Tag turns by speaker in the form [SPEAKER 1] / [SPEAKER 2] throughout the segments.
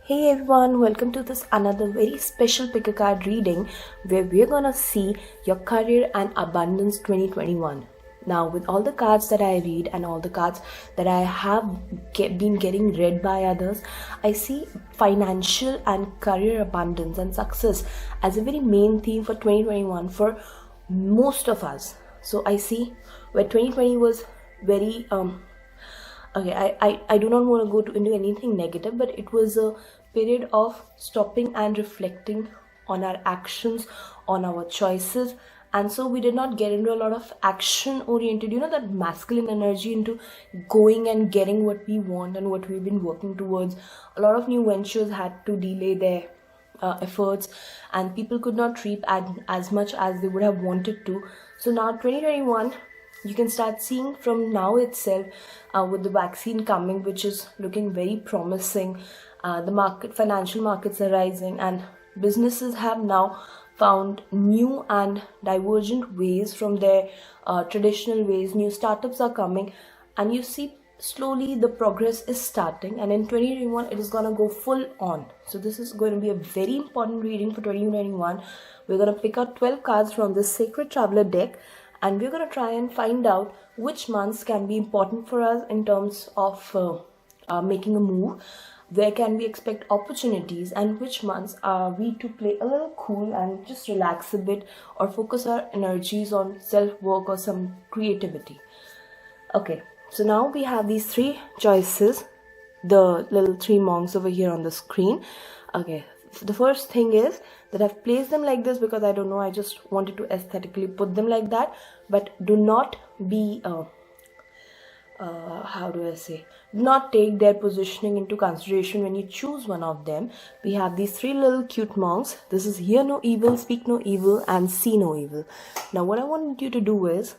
[SPEAKER 1] Hey everyone, welcome to this another very special pick a card reading where we're gonna see your career and abundance 2021. Now, with all the cards that I read and all the cards that I have been getting read by others, I see financial and career abundance and success as a very main theme for 2021 for most of us. So I see where 2020 was very okay, I do not want to go into anything negative, but it was a period of stopping and reflecting on our actions, on our choices, and so we did not get into a lot of action oriented, that masculine energy into going and getting what we want and what we've been working towards. A lot of new ventures had to delay their efforts, and people could not reap as much as they would have wanted to. So now 2021, you can start seeing from now itself, with the vaccine coming, which is looking very promising. The financial markets are rising, and businesses have now found new and divergent ways from their traditional ways. New startups are coming, and you see slowly the progress is starting, and in 2021 it is going to go full on. So this is going to be a very important reading for 2021. We're going to pick out 12 cards from this Sacred Traveler deck, and we're going to try and find out which months can be important for us in terms of making a move, where can we expect opportunities, and which months are we to play a little cool and just relax a bit or focus our energies on self-work or some creativity. Okay, so now we have these three choices, the little three monks over here on the screen. Okay, the first thing is that I've placed them like this because I don't know, I just wanted to aesthetically put them like that, but do not be not take their positioning into consideration when you choose one of them. We have these three little cute monks. This is hear no evil, speak no evil, and see no evil. Now what I want you to do is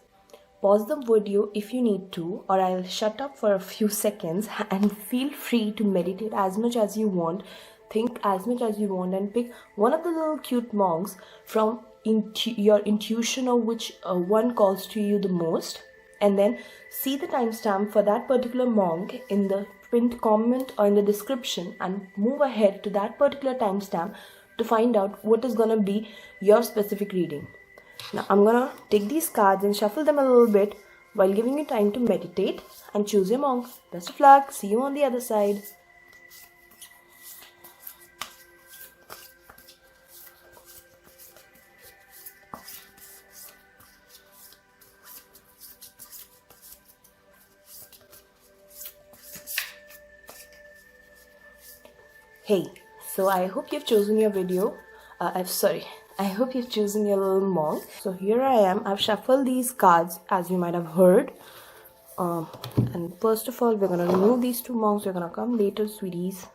[SPEAKER 1] pause the video if you need to, or I'll shut up for a few seconds, and feel free to meditate as much as you want, think as much as you want, and pick one of the little cute monks from your intuition of which one calls to you the most, and then see the timestamp for that particular monk in the pinned comment or in the description, and move ahead to that particular timestamp to find out what is going to be your specific reading. Now I'm going to take these cards and shuffle them a little bit while giving you time to meditate and choose your monk. Best of luck. See you on the other side. Hey, so I hope you've chosen your video. I hope you've chosen your little monk. So here I am. I've shuffled these cards, as you might have heard. And first of all, we're going to remove these two monks. We're going to come later, sweeties.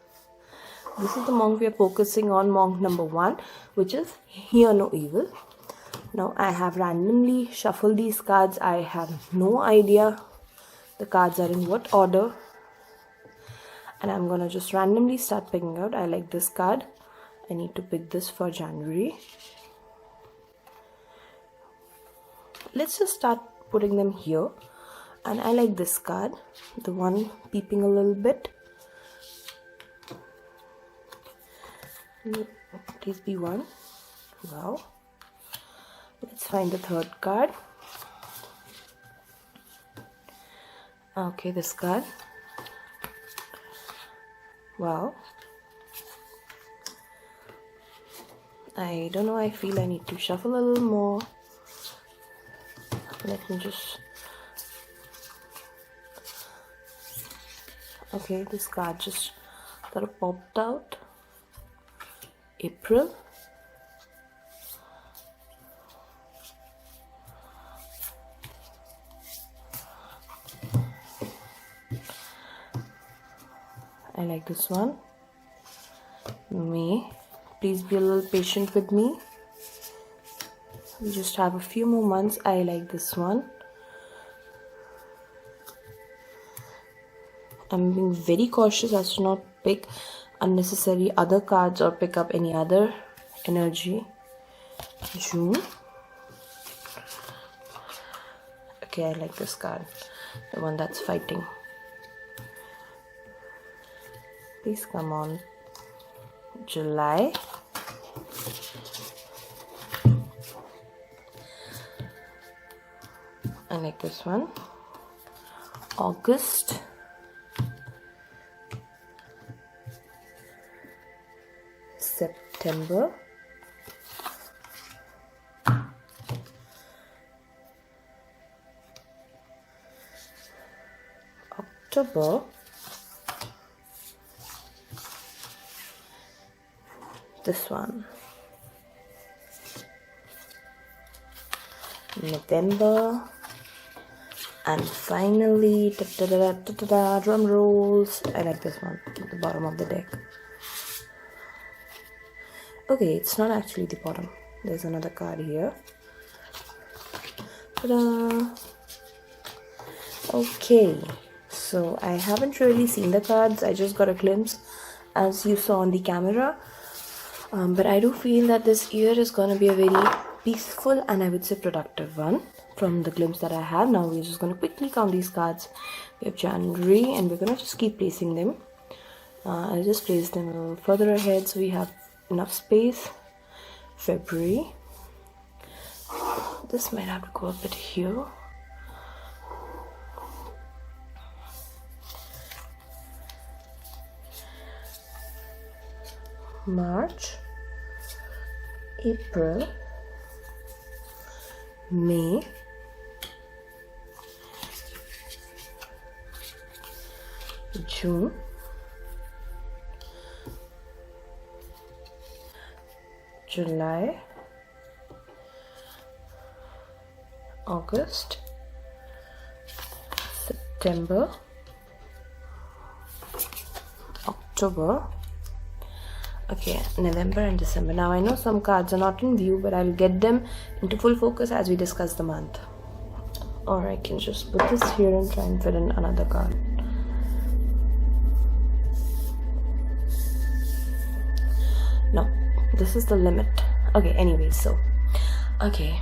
[SPEAKER 1] This is the monk we are focusing on, monk number 1, which is hear no evil. Now I have randomly shuffled these cards. I have no idea the cards are in what order, and I'm gonna just randomly start picking out. I like this card. I need to pick this for January. Let's just start putting them here. And I like this card, the one peeping a little bit. Please be one. Wow. Let's find the third card. Okay, this card. Wow. I don't know, I feel I need to shuffle a little more. Let me just... Okay, this card just sort of popped out. April. I like this one. May. Please be a little patient with me. We just have a few more months. I like this one. I'm being very cautious as to not pick unnecessary other cards or pick up any other energy. June. Okay, I like this card. The one that's fighting. Please come on. July. I like this one. August. September. October. This one. November. And finally, drum rolls. I like this one at the bottom of the deck. Okay, it's not actually the bottom. There's another card here. Ta-da! Okay, so I haven't really seen the cards. I just got a glimpse as you saw on the camera. But I do feel that this year is going to be a very peaceful and I would say productive one from the glimpse that I have. Now we're just going to quickly count these cards. We have January and we're going to just keep placing them. I'll just place them a little further ahead so we have enough space. February. This might have to go a bit here. March, April, May, June, July, August, September, October. Okay, November and December. Now I know some cards are not in view, but I'll get them into full focus as we discuss the month. Or I can just put this here and try and fit in another card. No, this is the limit. Okay, anyways, so okay,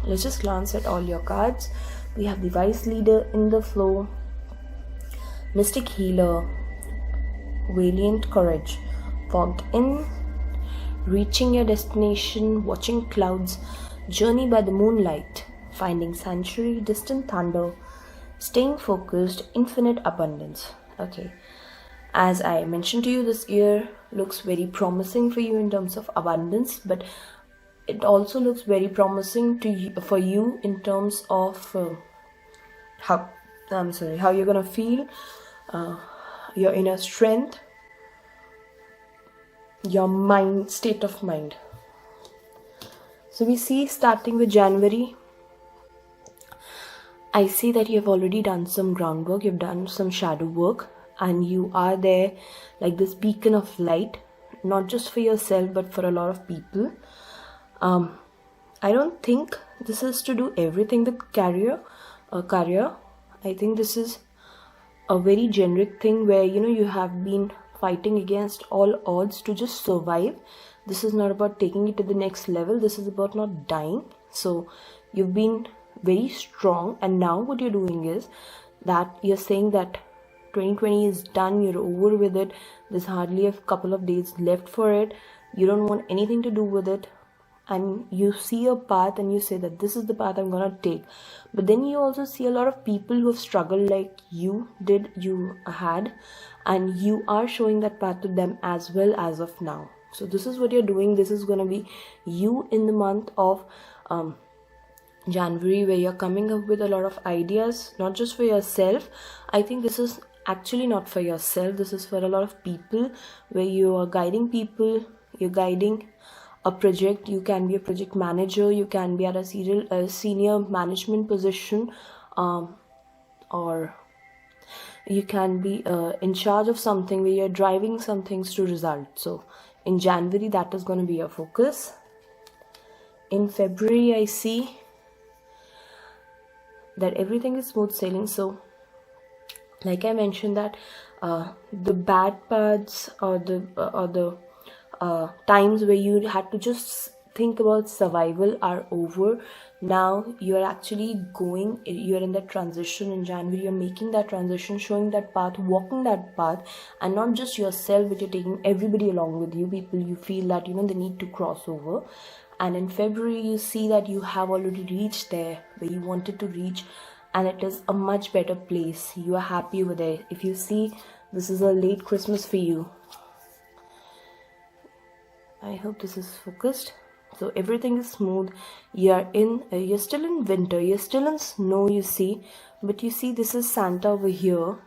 [SPEAKER 1] let's just glance at all your cards. We have the Wise Leader in the flow, Mystic Healer, Valiant Courage, Fogged In, Reaching Your Destination, Watching Clouds, Journey by the Moonlight, Finding Sanctuary, Distant Thunder, Staying Focused, Infinite Abundance. Okay, as I mentioned to you, this year looks very promising for you in terms of abundance, but it also looks very promising for you in terms of how you're gonna feel, your inner strength, your mind, state of mind. So we see, starting with January, I see that you have already done some groundwork, you've done some shadow work, and you are there like this beacon of light, not just for yourself but for a lot of people. I don't think this is to do everything with career. I think this is a very generic thing where you have been fighting against all odds to just survive. This is not about taking it to the next level. This is about not dying. So you've been very strong, and now what you're doing is that you're saying that 2020 is done, you're over with it, there's hardly a couple of days left for it, you don't want anything to do with it, and you see a path and you say that this is the path I'm gonna take. But then you also see a lot of people who have struggled like you had, and you are showing that path to them as well as of now. So this is what you're doing. This is gonna be you in the month of January, where you're coming up with a lot of ideas, not just for yourself. I think this is actually not for yourself, this is for a lot of people, where you are guiding people, you're guiding a project. You can be a project manager, you can be at a senior management position, or you can be in charge of something where you're driving some things to result. So in January, that is going to be your focus. In February, I see that everything is smooth sailing. So like I mentioned, that the bad parts or the times where you had to just think about survival are over. Now you're actually you're in that transition in January, you're making that transition, showing that path, walking that path, and not just yourself, but you're taking everybody along with you, people you feel that they need to cross over. And in February you see that you have already reached there where you wanted to reach, and it is a much better place. You are happy with it. If you see, this is a late Christmas for you. I hope this is focused. So everything is smooth. You're still in winter, you're still in snow, you see, but you see this is Santa over here,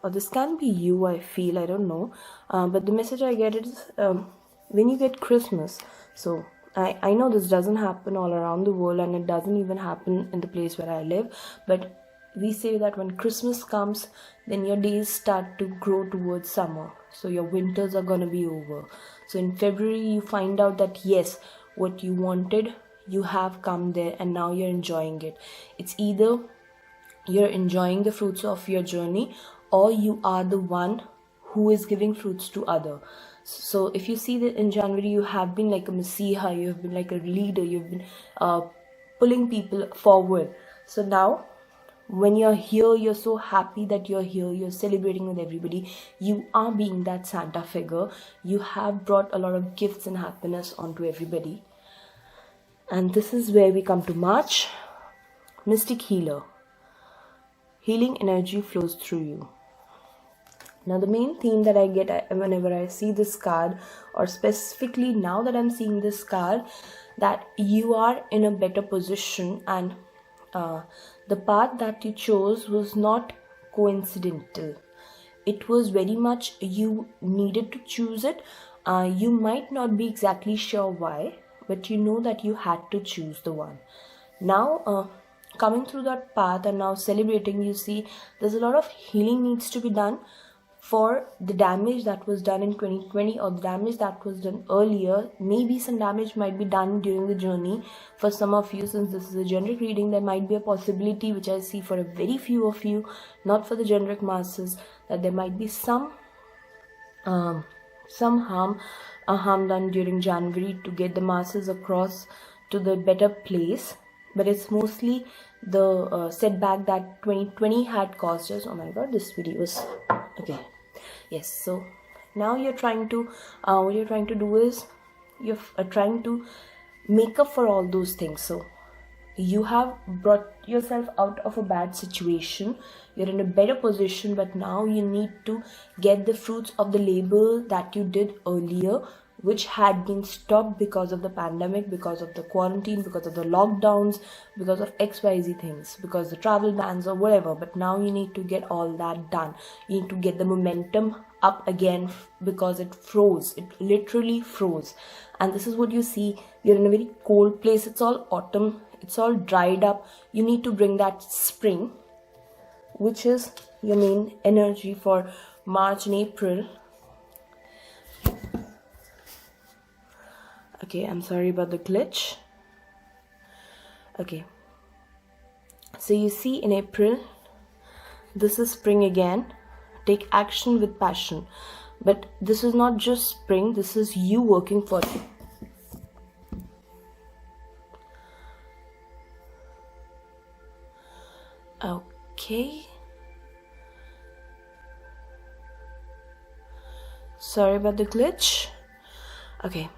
[SPEAKER 1] or this can be you, I feel, I don't know, but the message I get is when you get Christmas. So I know this doesn't happen all around the world, and it doesn't even happen in the place where I live, but we say that when Christmas comes, then your days start to grow towards summer. So your winters are gonna be over. So in February, you find out that yes, what you wanted, you have come there, and now you're enjoying it. It's either you're enjoying the fruits of your journey, or you are the one who is giving fruits to other. So if you see that in January, you have been like a messiah, you have been like a leader, you've been pulling people forward. So now, when you're here, you're so happy that you're here, you're celebrating with everybody, you are being that Santa figure, you have brought a lot of gifts and happiness onto everybody. And this is where we come to March. Mystic Healer. Healing energy flows through you. Now the main theme that I get whenever I see this card, or specifically now that I'm seeing this card, that you are in a better position, and the path that you chose was not coincidental. It was very much you needed to choose it. You might not be exactly sure why, but you know that you had to choose the one. Now coming through that path and now celebrating, you see there's a lot of healing needs to be done for the damage that was done in 2020, or the damage that was done earlier. Maybe some damage might be done during the journey. For some of you, since this is a generic reading, there might be a possibility, which I see for a very few of you, not for the generic masses, that there might be some harm done during January to get the masses across to the better place. But it's mostly the setback that 2020 had caused us. Oh my god, this video is okay. Yes, so now you're trying to what you're trying to do is you're trying to make up for all those things. So you have brought yourself out of a bad situation, you're in a better position, but now you need to get the fruits of the labor that you did earlier, which had been stopped because of the pandemic, because of the quarantine, because of the lockdowns, because of XYZ things, because the travel bans or whatever. But now you need to get all that done. You need to get the momentum up again, because it froze. It literally froze. And this is what you see. You're in a very cold place. It's all autumn. It's all dried up. You need to bring that spring, which is your main energy for March and April. Okay, I'm sorry about the glitch. Okay, so you see in April, this is spring again. Take action with passion. But this is not just spring, this is you working for it. Okay. Sorry about the glitch. Okay.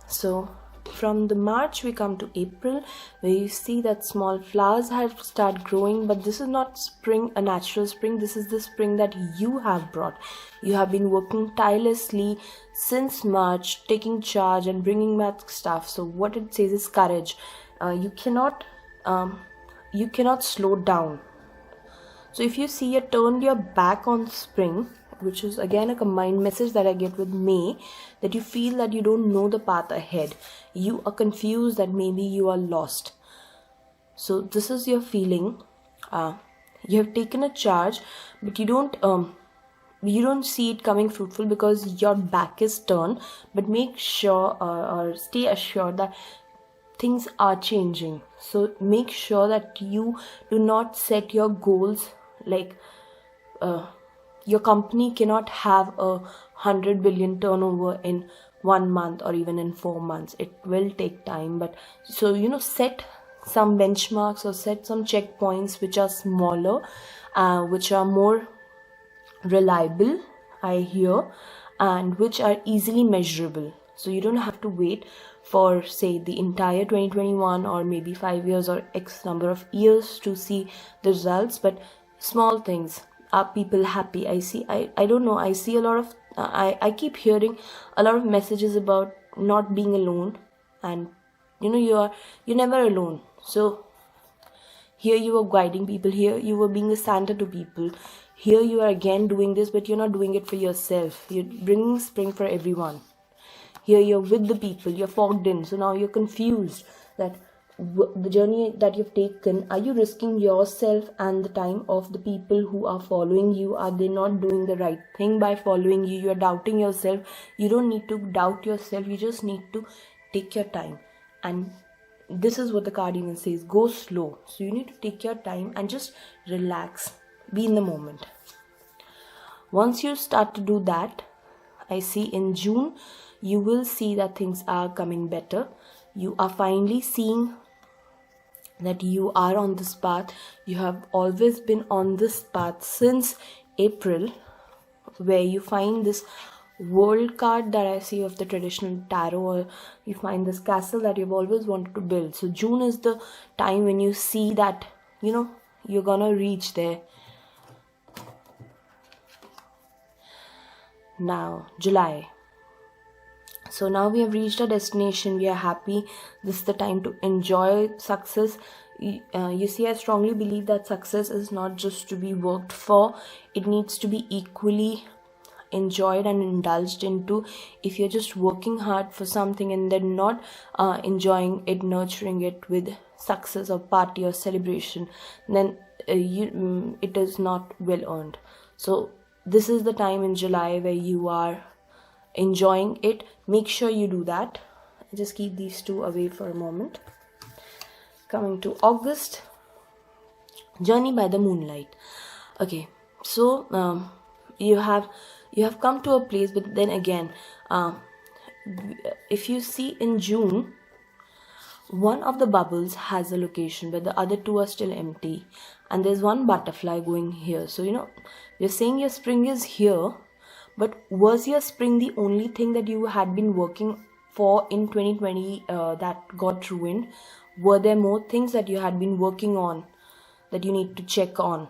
[SPEAKER 1] So from the March we come to April, where you see that small flowers have started growing, but this is not spring, a natural spring. This is the spring that you have brought. You have been working tirelessly since March, taking charge and bringing back stuff. So what it says is courage. You cannot slow down. So if you see, you turned your back on spring, which is again a combined message that I get with May, that you feel that you don't know the path ahead. You are confused, that maybe you are lost. So this is your feeling. You have taken a charge, but you don't see it coming fruitful because your back is turned. But make sure or stay assured that things are changing. So make sure that you do not set your goals like your company cannot have 100 billion turnover in 1 month or even in 4 months. It will take time, but so set some benchmarks or set some checkpoints which are smaller, which are more reliable, I hear, and which are easily measurable. So you don't have to wait for, say, the entire 2021 or maybe 5 years or X number of years to see the results, but small things. Are people happy? I don't know, I see a lot of I keep hearing a lot of messages about not being alone, and you're never alone. So here you are guiding people, here you were being a Santa to people, here you are again doing this, but you're not doing it for yourself, you're bringing spring for everyone. Here you're with the people, you're fogged in, so now you're confused that the journey that you've taken, are you risking yourself and the time of the people who are following you? Are they not doing the right thing by following you? You're doubting yourself. You don't need to doubt yourself, you just need to take your time. And this is what the card even says, go slow. So you need to take your time and just relax, be in the moment. Once you start to do that, I see in June you will see that things are coming better. You are finally seeing that you are on this path. You have always been on this path since April, where you find this world card that I see of the traditional tarot, or you find this castle that you've always wanted to build. So June is the time when you see that you're gonna reach there. Now July. So now we have reached our destination, we are happy. This is the time to enjoy success. You see, I strongly believe that success is not just to be worked for, it needs to be equally enjoyed and indulged into. If you're just working hard for something and then not enjoying it, nurturing it with success or party or celebration, then it is not well earned. So this is the time in July where you are enjoying it. Make sure you do that. Just keep these two away for a moment. Coming to August, journey by the moonlight. Okay, so you have come to a place, but then again, if you see in June, one of the bubbles has a location but the other two are still empty, and there's one butterfly going here. So you're saying your spring is here, but was your spring the only thing that you had been working for in 2020 that got ruined? Were there more things that you had been working on that you need to check on?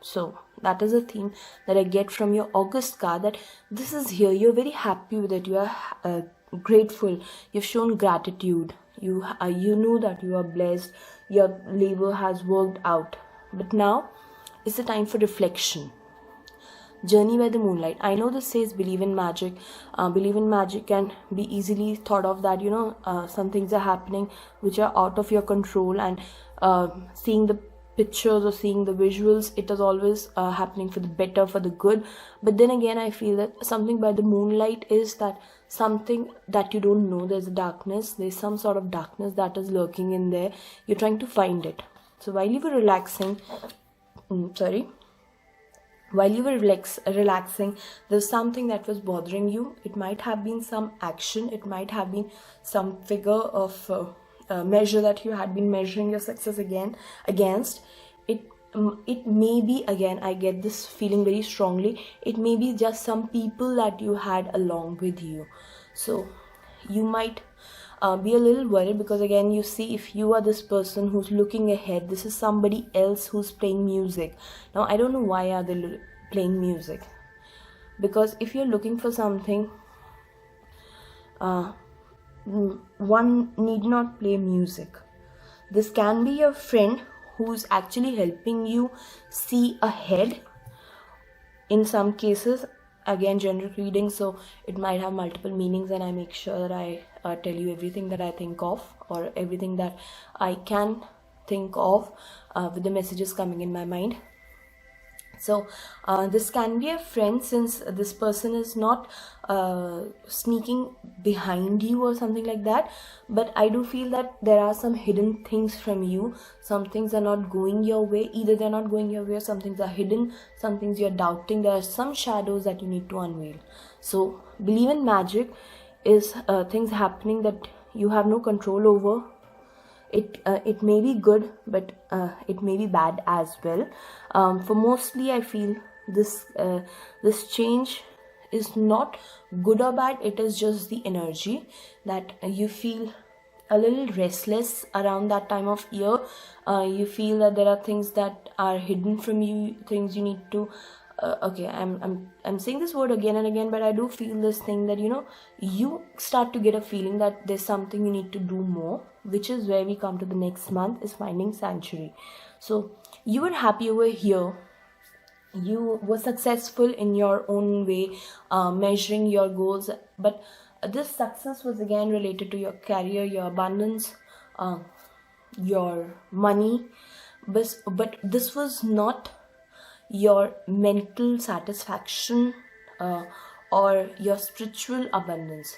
[SPEAKER 1] So that is a theme that I get from your August card, that this is here, you're very happy with it, you are grateful, you've shown gratitude, you know that you are blessed, your labor has worked out. But now is the time for reflection. Journey by the moonlight. I know this says believe in magic. Believe in magic can be easily thought of that some things are happening which are out of your control, and seeing the pictures or seeing the visuals, it is always happening for the better, for the good. But then again, I feel that something by the moonlight is that something that you don't know, there's a darkness, there's some sort of darkness that is lurking in there, you're trying to find it. So while you were relaxing, there's something that was bothering you. It might have been some action, it might have been some figure of measure that you had been measuring your success against. It may be, again, I get this feeling very strongly, it may be just some people that you had along with you. So you might be a little worried, because again, you see, if you are this person who's looking ahead, this is somebody else who's playing music. Now I don't know why are they playing music, because if you're looking for something, one need not play music. This can be your friend who's actually helping you see ahead. In some cases, again, generic reading, so it might have multiple meanings, and I make sure that I tell you everything that I think of, or everything that I can think of with the messages coming in my mind. So this can be a friend, since this person is not sneaking behind you or something like that, but I do feel that there are some hidden things from you. Some things are not going your way, either they're not going your way, or some things are hidden, some things you're doubting, there are some shadows that you need to unveil. So believe in magic. is things happening that you have no control over. It may be good, but it may be bad as well. For mostly, I feel this change is not good or bad. It is just the energy that you feel a little restless around that time of year. You feel that there are things that are hidden from you, things you need to okay, I'm saying this word again and again, but I do feel this thing that you start to get a feeling that there's something you need to do more, which is where we come to the next month, is finding sanctuary. So you were happy over here, you were successful in your own way, measuring your goals, but this success was again related to your career, your abundance, your money, but this was not your mental satisfaction or your spiritual abundance.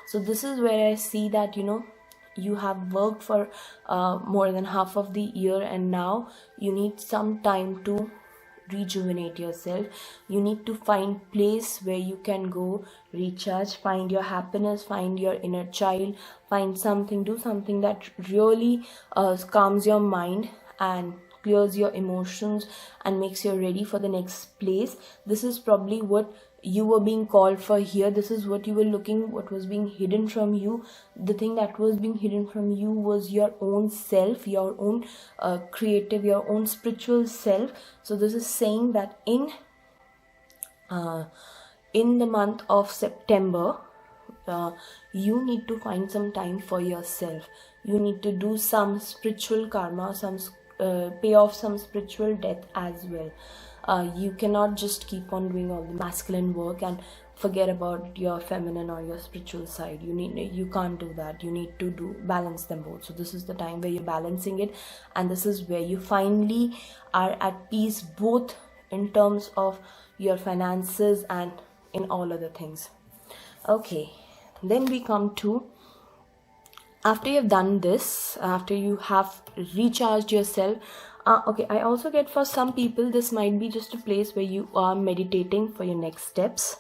[SPEAKER 1] So this is where I see that you have worked for more than half of the year, and now you need some time to rejuvenate yourself. You need to find place where you can go recharge, find your happiness, find your inner child, do something that really calms your mind and clears your emotions and makes you ready for the next place. This is probably what you were being called for here. This is what you were looking, what was being hidden from you. The thing that was being hidden from you was your own self, your own creative, your own spiritual self. So this is saying that in the month of September, you need to find some time for yourself. You need to do some spiritual karma, pay off some spiritual debt as well. You cannot just keep on doing all the masculine work and forget about your feminine or your spiritual side. You can't do that. You need to balance them both. So this is the time where you're balancing it, and this is where you finally are at peace, both in terms of your finances and in all other things. Okay, then we come to, after you've done this, after you have recharged yourself, okay, I also get, for some people, this might be just a place where you are meditating for your next steps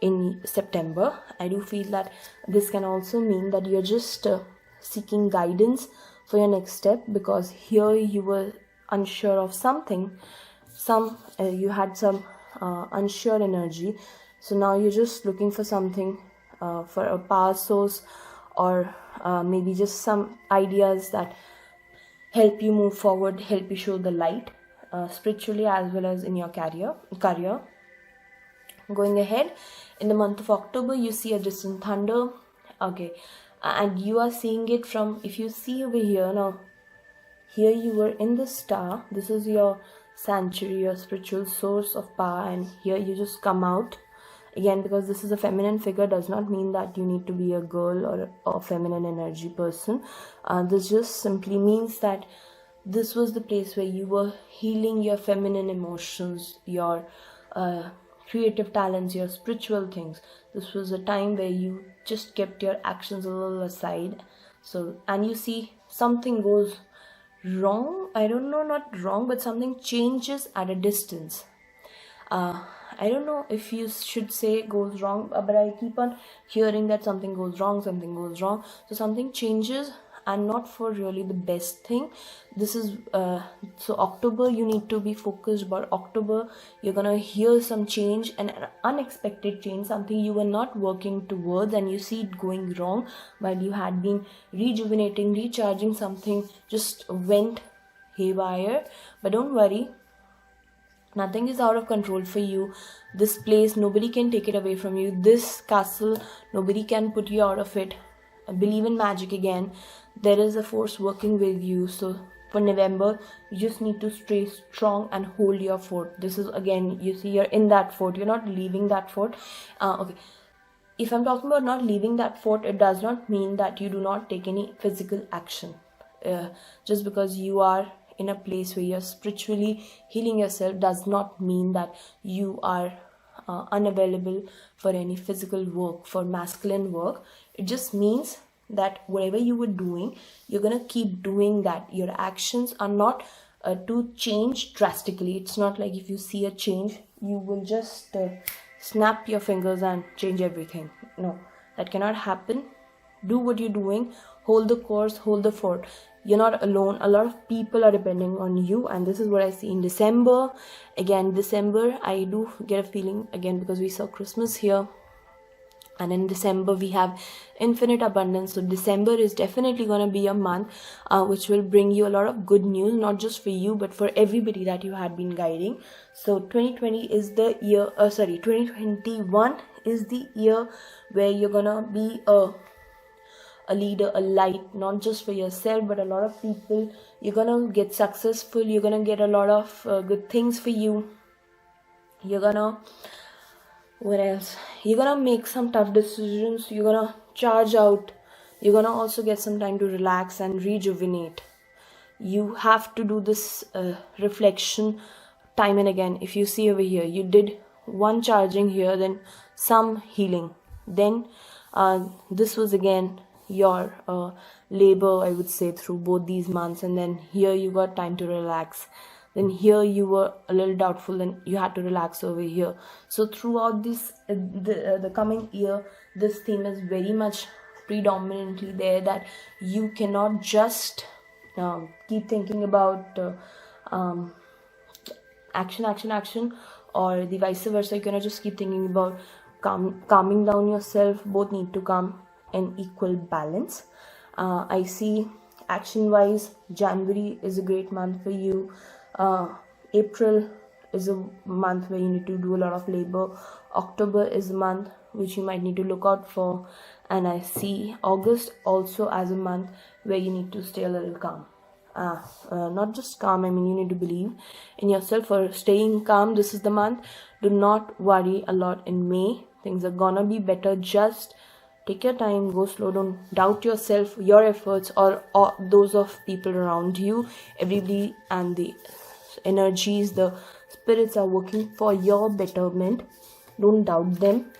[SPEAKER 1] in September. I do feel that this can also mean that you're just seeking guidance for your next step, because here you were unsure of something, you had some unsure energy. So now you're just looking for something, for a power source, or maybe just some ideas that help you move forward, help you show the light, spiritually as well as in your career. Going ahead, in the month of October, you see a distant thunder. Okay, and you are seeing it from, if you see over here now, here you were in the star. This is your sanctuary, your spiritual source of power, and here you just come out. Again, because this is a feminine figure, does not mean that you need to be a girl or a feminine energy person. This just simply means that this was the place where you were healing your feminine emotions, your creative talents, your spiritual things. This was a time where you just kept your actions a little aside. So, and you see something goes wrong. I don't know, not wrong, but something changes at a distance. I don't know if you should say goes wrong, but I keep on hearing that something goes wrong. So something changes, and not for really the best thing. This is so October, you need to be focused about October. You're gonna hear some change, an unexpected change, something you were not working towards, and you see it going wrong while you had been rejuvenating, recharging. Something just went haywire, but don't worry. Nothing is out of control for you. This place, nobody can take it away from you. This castle, nobody can put you out of it. Believe in magic again. There is a force working with you. So for November, you just need to stay strong and hold your fort. This is, again, you see, you're in that fort. You're not leaving that fort. Okay. If I'm talking about not leaving that fort, it does not mean that you do not take any physical action. Just because you are in a place where you're spiritually healing yourself does not mean that you are unavailable for any physical work, for masculine work. It just means that whatever you were doing, you're gonna keep doing that. Your actions are not to change drastically. It's not like if you see a change, you will just snap your fingers and change everything. No, That cannot happen. Do what you're doing. Hold the course, hold the fort. You're not alone. A lot of people are depending on you, and this is what I see in December. Again, December, I do get a feeling again because we saw Christmas here. And in December, we have infinite abundance. So December is definitely going to be a month which will bring you a lot of good news, not just for you, but for everybody that you had been guiding. So 2020 is the year, 2021 is the year where you're going to be a leader, a light, not just for yourself, but a lot of people. You're going to get successful. You're going to get a lot of good things for you. You're going to... What else? You're gonna make some tough decisions. You're gonna charge out. You're gonna also get some time to relax and rejuvenate. You have to do this reflection time and again. If you see over here, you did one charging here, then some healing. Then this was again your labor, I would say, through both these months. And then here you got time to relax. Then here you were a little doubtful and you had to relax over here. So throughout this the coming year, this theme is very much predominantly there, that you cannot just keep thinking about action, or the vice versa. You cannot just keep thinking about calming down yourself. Both need to come in equal balance. I see action wise, January is a great month for you. April is a month where you need to do a lot of labor. October is a month which you might need to look out for. And I see August also as a month where you need to stay a little calm. Not just calm, I mean you need to believe in yourself for staying calm. This is the month. Do not worry a lot in May. Things are gonna be better. Just take your time, go slow, don't doubt yourself, your efforts, or those of people around you. Everybody and the energies, the spirits are working for your betterment. Don't doubt them.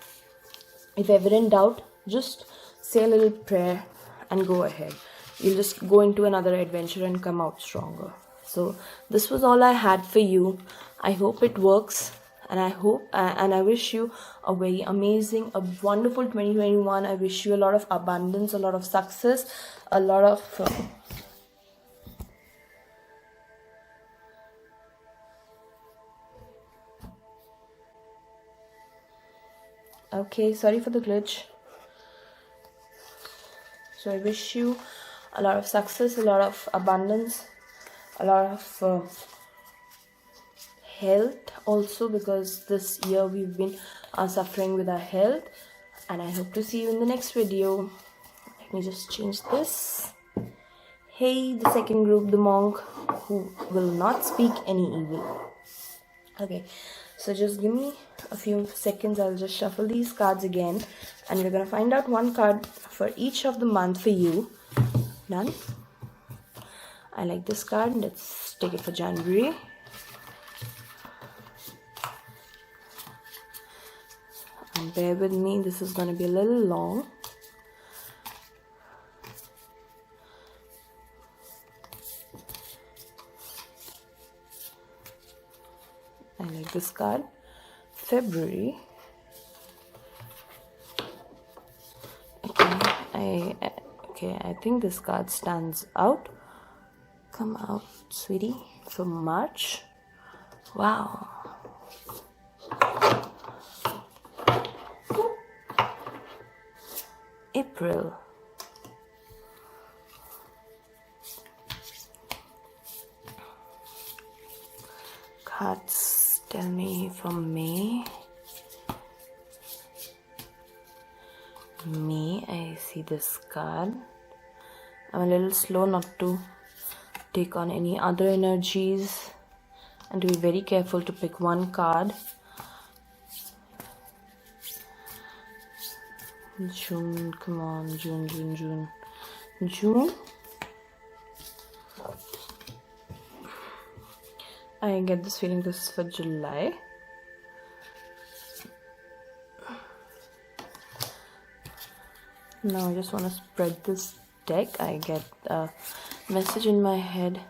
[SPEAKER 1] If ever in doubt, just say a little prayer and go ahead. You'll just go into another adventure and come out stronger. So this was all I had for you. I hope it works. And I hope and I wish you a very amazing, a wonderful 2021. I wish you a lot of abundance, a lot of success, a lot of... Okay, sorry for the glitch. So I wish you a lot of success, a lot of abundance, a lot of... health also, because this year we've been suffering with our health. And I hope to see you in the next video. Let me just change this. Hey, the second group, the monk who will not speak any evil. Okay, so just give me a few seconds. I'll just shuffle these cards again, and we're gonna find out one card for each of the month for you. Done. I like this card. Let's take it for January. And bear with me, this is going to be a little long. I like this card. February. Okay, I think this card stands out. Come out, sweetie. For March. Wow. April. Cards tell me from May. May, I see this card. I'm a little slow not to take on any other energies and to be very careful to pick one card. June, come on, June. I get this feeling this is for July. Now I just want to spread this deck. I get a message in my head.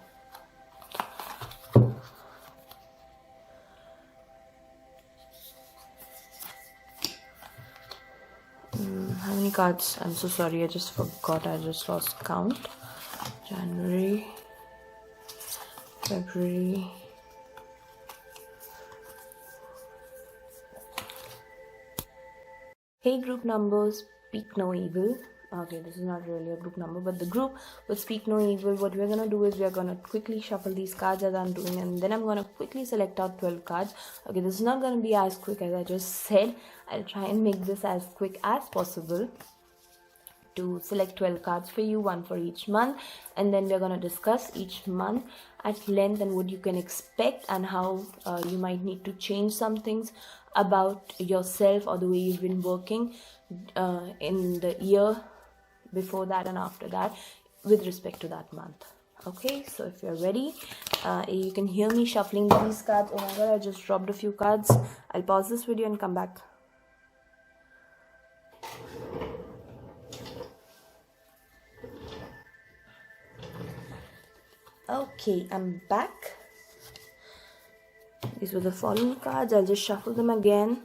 [SPEAKER 1] How many many cards? I'm so sorry, I just forgot. I just lost count. January, February, hey group numbers, speak no evil. Okay, this is not really a group number, but the group will speak no evil. What we're gonna do is we're gonna quickly shuffle these cards as I'm doing, and then I'm gonna quickly select out 12 cards. Okay, this is not gonna be as quick as I just said. I'll try and make this as quick as possible to select 12 cards for you, one for each month, and then we're going to discuss each month at length and what you can expect and how you might need to change some things about yourself or the way you've been working in the year before that and after that with respect to that month. Okay, so if you're ready, you can hear me shuffling these cards. Oh my god, I just dropped a few cards. I'll pause this video and come back. Okay, I'm back. These were the following cards. I'll just shuffle them again.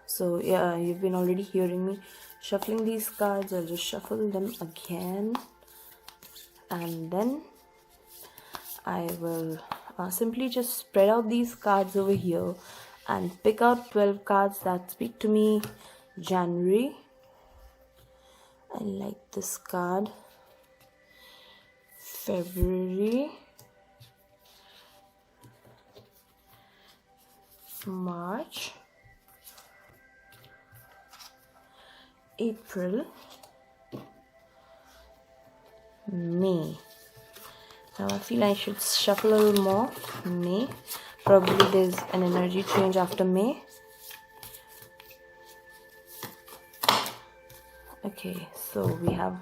[SPEAKER 1] So yeah, you've been already hearing me shuffling these cards. I'll just shuffle them again, and then I will simply just spread out these cards over here and pick out 12 cards that speak to me. January, I like this card. February, March, April, May. Now I feel I should shuffle a little more. May, probably there's an energy change after May. Okay, so we have,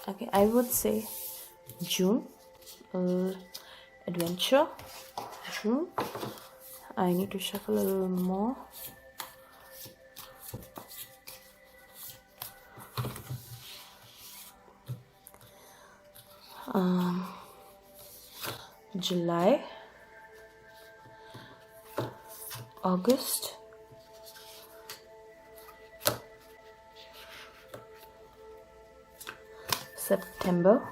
[SPEAKER 1] okay, I would say June, adventure, June. I need to shuffle a little more. July, August, September,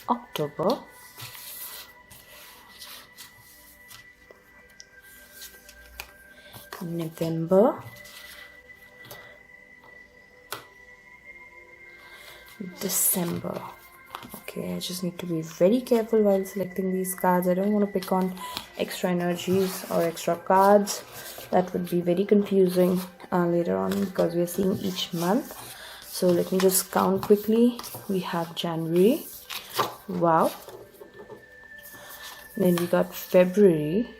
[SPEAKER 1] October, November, December. Okay, I just need to be very careful while selecting these cards. I don't want to pick on extra energies or extra cards. That would be very confusing later on because we are seeing each month. So let me just count quickly. We have January. Wow. Then we got February,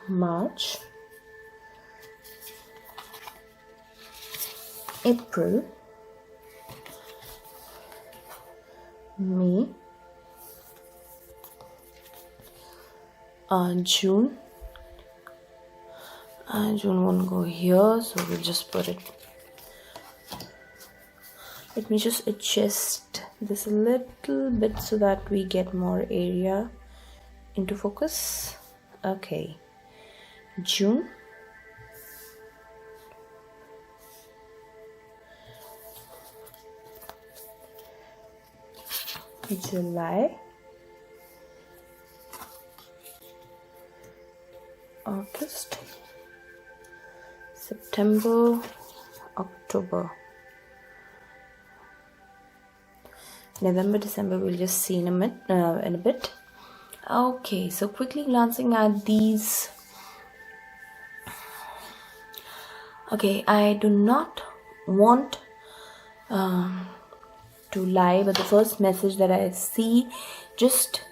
[SPEAKER 1] March, April, May, June. June won't go here, so we'll just put it. Let me just adjust this a little bit so that we get more area into focus. Okay, June, July, August, September, October, November, December. We'll just see in a bit. Okay, so quickly glancing at these. Okay, I do not want to lie, but the first message that I see, just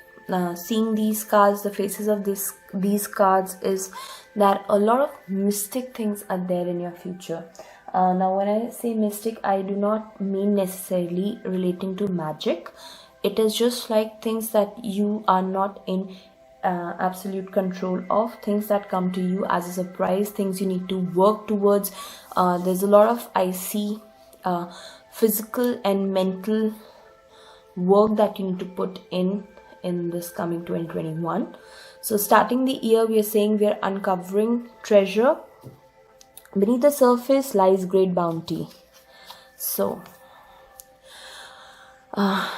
[SPEAKER 1] seeing these cards, the faces of these cards, is that a lot of mystic things are there in your future. Now when I say mystic, I do not mean necessarily relating to magic. It is just like things that you are not in absolute control of, things that come to you as a surprise, things you need to work towards. There's a lot of, I see, physical and mental work that you need to put in this coming 2021. So starting the year, we are saying we are uncovering treasure. Beneath the surface lies great bounty. So are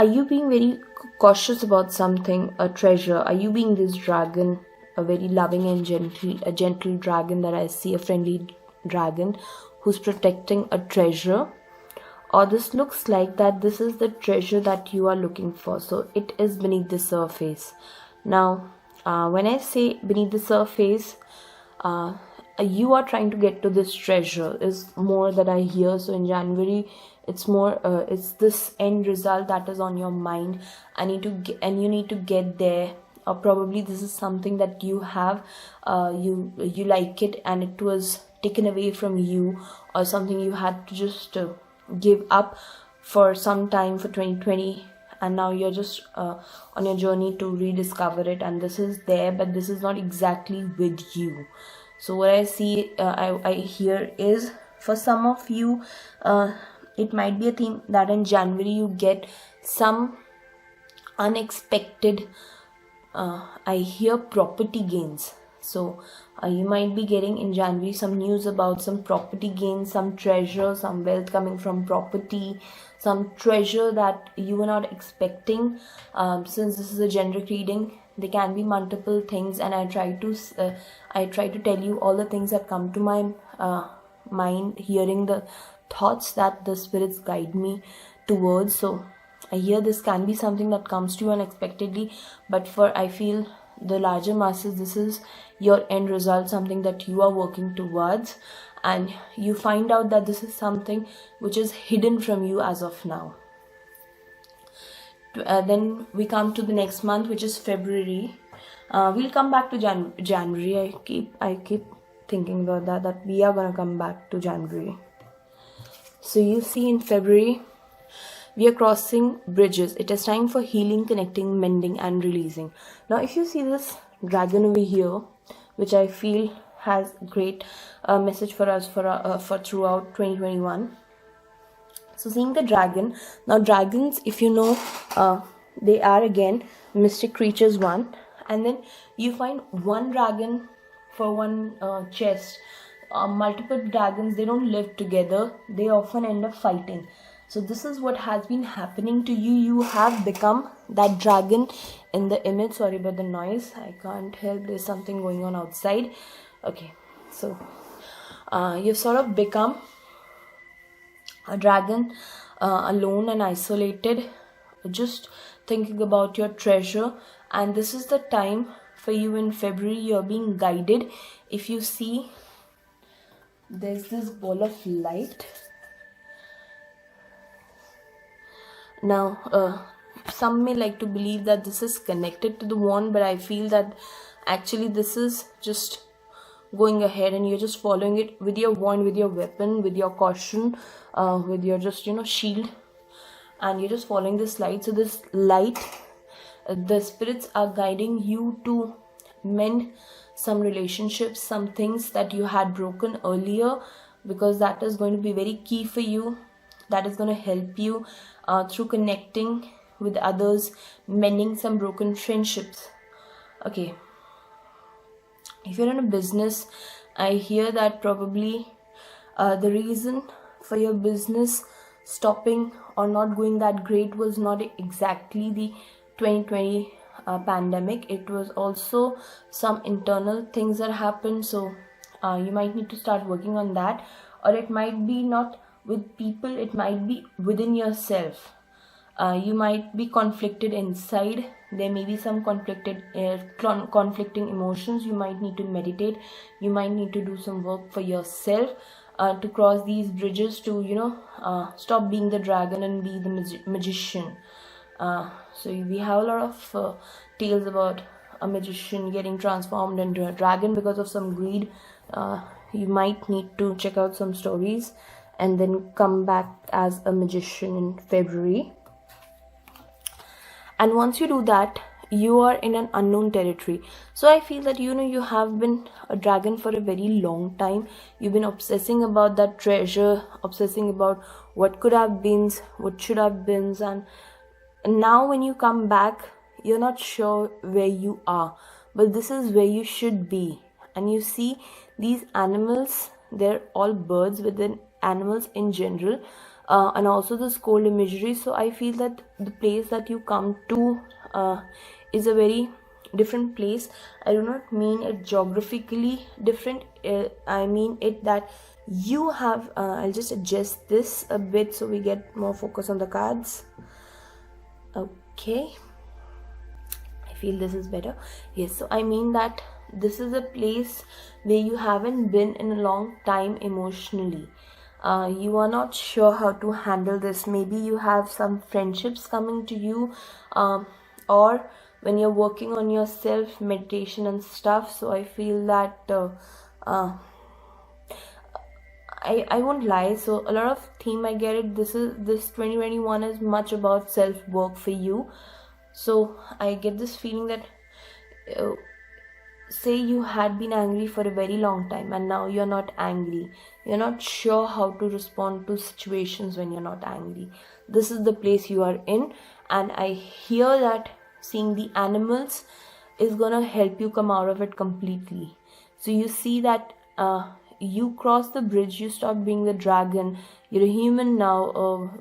[SPEAKER 1] you being very cautious about something, a treasure? Are you being this dragon, a very loving and gentle dragon that I see, a friendly dragon who's protecting a treasure? Or this looks like that this is the treasure that you are looking for. So it is beneath the surface. Now, when I say beneath the surface, you are trying to get to this treasure is more that I hear. So in January, it's more it's this end result that is on your mind. You need to get there. Or probably this is something that you have, you like it and it was taken away from you, or something you had to just give up for some time for 2020, and now you're just on your journey to rediscover it, and this is there, but this is not exactly with you. So what I see, I hear is, for some of you, it might be a theme that in January you get some unexpected, I hear property gains. So you might be getting in January some news about some property gains, some treasure, some wealth coming from property, some treasure that you were not expecting. Since this is a generic reading, there can be multiple things, and I try to tell you all the things that come to my mind, hearing the thoughts that the spirits guide me towards. So I hear this can be something that comes to you unexpectedly, but for, I feel, the larger masses, this is your end result, something that you are working towards, and you find out that this is something which is hidden from you as of now. Then we come to the next month, which is February. We'll come back to January. I keep thinking about that we are gonna come back to January. So you see, in February, we are crossing bridges. It is time for healing, connecting, mending, and releasing. Now, if you see this dragon over here, which I feel has great message for us for throughout 2021. So seeing the dragon. Now dragons, if you know, they are again mystic creatures, one. And then you find one dragon for one chest. Multiple dragons, they don't live together. They often end up fighting. So this is what has been happening to you. You have become that dragon in the image. Sorry about the noise. I can't help. There's something going on outside. Okay. So you've sort of become a dragon, alone and isolated, just thinking about your treasure. And this is the time for you in February. You're being guided. If you see, there's this ball of light. Now, some may like to believe that this is connected to the wand, but I feel that actually this is just going ahead and you're just following it with your wand, with your weapon, with your caution, with your just, shield, and you're just following this light. So this light, the spirits are guiding you to mend some relationships, some things that you had broken earlier, because that is going to be very key for you. That is going to help you through connecting with others, mending some broken friendships. Okay. If you're in a business, I hear that probably the reason for your business stopping or not going that great was not exactly the 2020 pandemic. It was also some internal things that happened. So you might need to start working on that, or it might be not with people, it might be within yourself. You might be conflicted inside. There may be some conflicting emotions. You might need to meditate. You might need to do some work for yourself to cross these bridges, to stop being the dragon and be the magician. So we have a lot of tales about a magician getting transformed into a dragon because of some greed. You might need to check out some stories and then come back as a magician in February. And once you do that, you are in an unknown territory. So I feel that you have been a dragon for a very long time. You've been obsessing about that treasure, obsessing about what could have been, what should have been, and now when you come back, you're not sure where you are, but this is where you should be. And you see these animals, they're all birds, but then animals in general, and also this cold imagery. So I feel that the place that you come to is a very different place. I do not mean it geographically different. I mean it that you have I'll just adjust this a bit so we get more focus on the cards. Okay, I feel this is better. Yes, so I mean that this is a place where you haven't been in a long time emotionally. You are not sure how to handle this. Maybe you have some friendships coming to you, or when you're working on yourself, meditation and stuff. So I feel that I won't lie. So a lot of theme, I get it. This 2021 is much about self work for you. So I get this feeling that say you had been angry for a very long time and now you're not angry. You're not sure how to respond to situations when you're not angry. This is the place you are in, and I hear that seeing the animals is gonna help you come out of it completely. So you see that you cross the bridge, you stop being the dragon, you're a human now,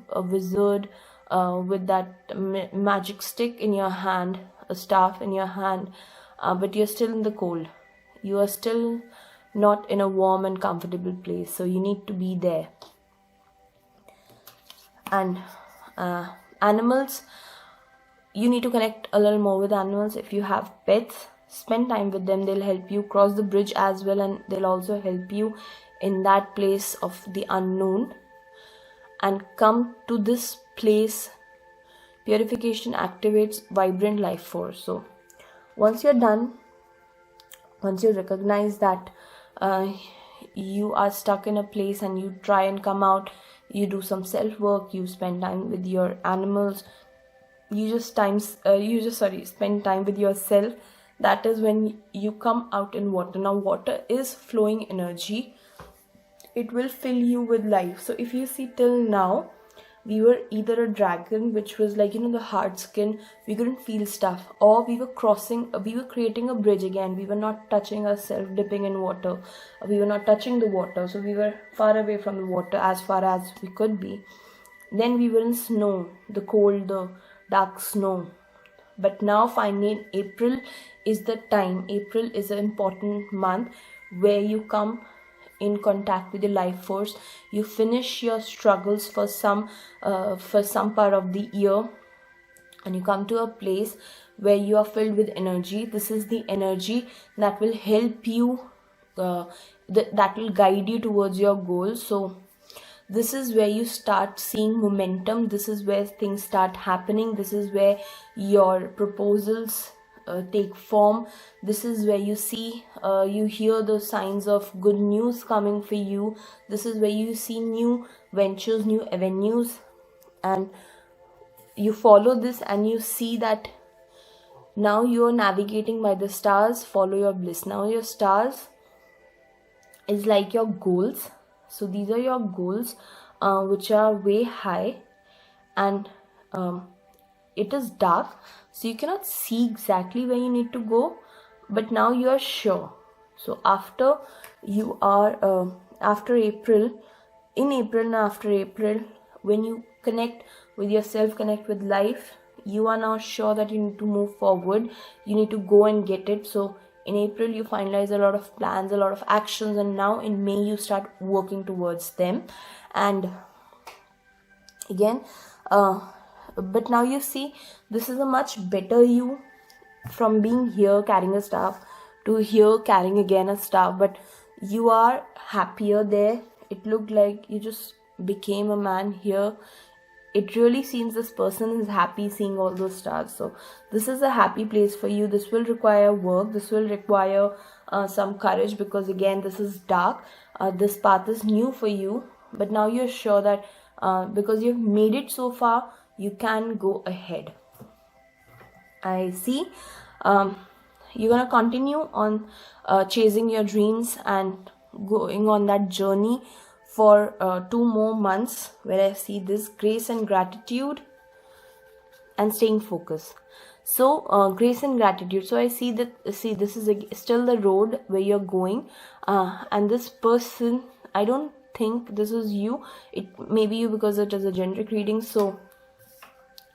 [SPEAKER 1] a wizard with that magic stick in your hand, a staff in your hand, but you're still in the cold. You are still not in a warm and comfortable place, so you need to be there. And animals, you need to connect a little more with animals. If you have pets, spend time with them. They'll help you cross the bridge as well, and they'll also help you in that place of the unknown and come to this place. Purification activates vibrant life force. So once you're done, once you recognize that you are stuck in a place and you try and come out, you do some self work, you spend time with your animals, you just spend time with yourself. That is when you come out in water. Now water is flowing energy, it will fill you with life. So if you see, till now we were either a dragon, which was like, the hard skin, we couldn't feel stuff, or we were creating a bridge again. We were not touching ourselves, dipping in water, we were not touching the water, so we were far away from the water as far as we could be. Then we were in snow, the cold, the dark snow. But now finally in April is the time. April is an important month where you come in contact with your life force. You finish your struggles for some part of the year, and you come to a place where you are filled with energy. This is the energy that will help you, that will guide you towards your goals. So this is where you start seeing momentum. This is where things start happening. This is where your proposals take form. This is where you see, you hear the signs of good news coming for you. This is where you see new ventures, new avenues, and you follow this and you see that now you are navigating by the stars. Follow your bliss. Now your stars is like your goals. So these are your goals, which are way high, and it is dark, so you cannot see exactly where you need to go, but now you are sure. So after April, when you connect with yourself, connect with life, you are now sure that you need to move forward. You need to go and get it. So in April, you finalize a lot of plans, a lot of actions, and now in May, you start working towards them. And again, but now you see, this is a much better you, from being here carrying a staff to here carrying again a staff, but you are happier there. It looked like you just became a man here. It really seems this person is happy seeing all those stars. So this is a happy place for you. This will require work. This will require some courage, because again, this is dark. This path is new for you, but now you're sure that because you've made it so far, you can go ahead. I see. You're gonna continue on chasing your dreams and going on that journey for 2 more months, where I see this grace and gratitude. and staying focused. So grace and gratitude. So I see this is still the road where you're going, and this person, I don't think this is you. It may be you because it is a generic reading. So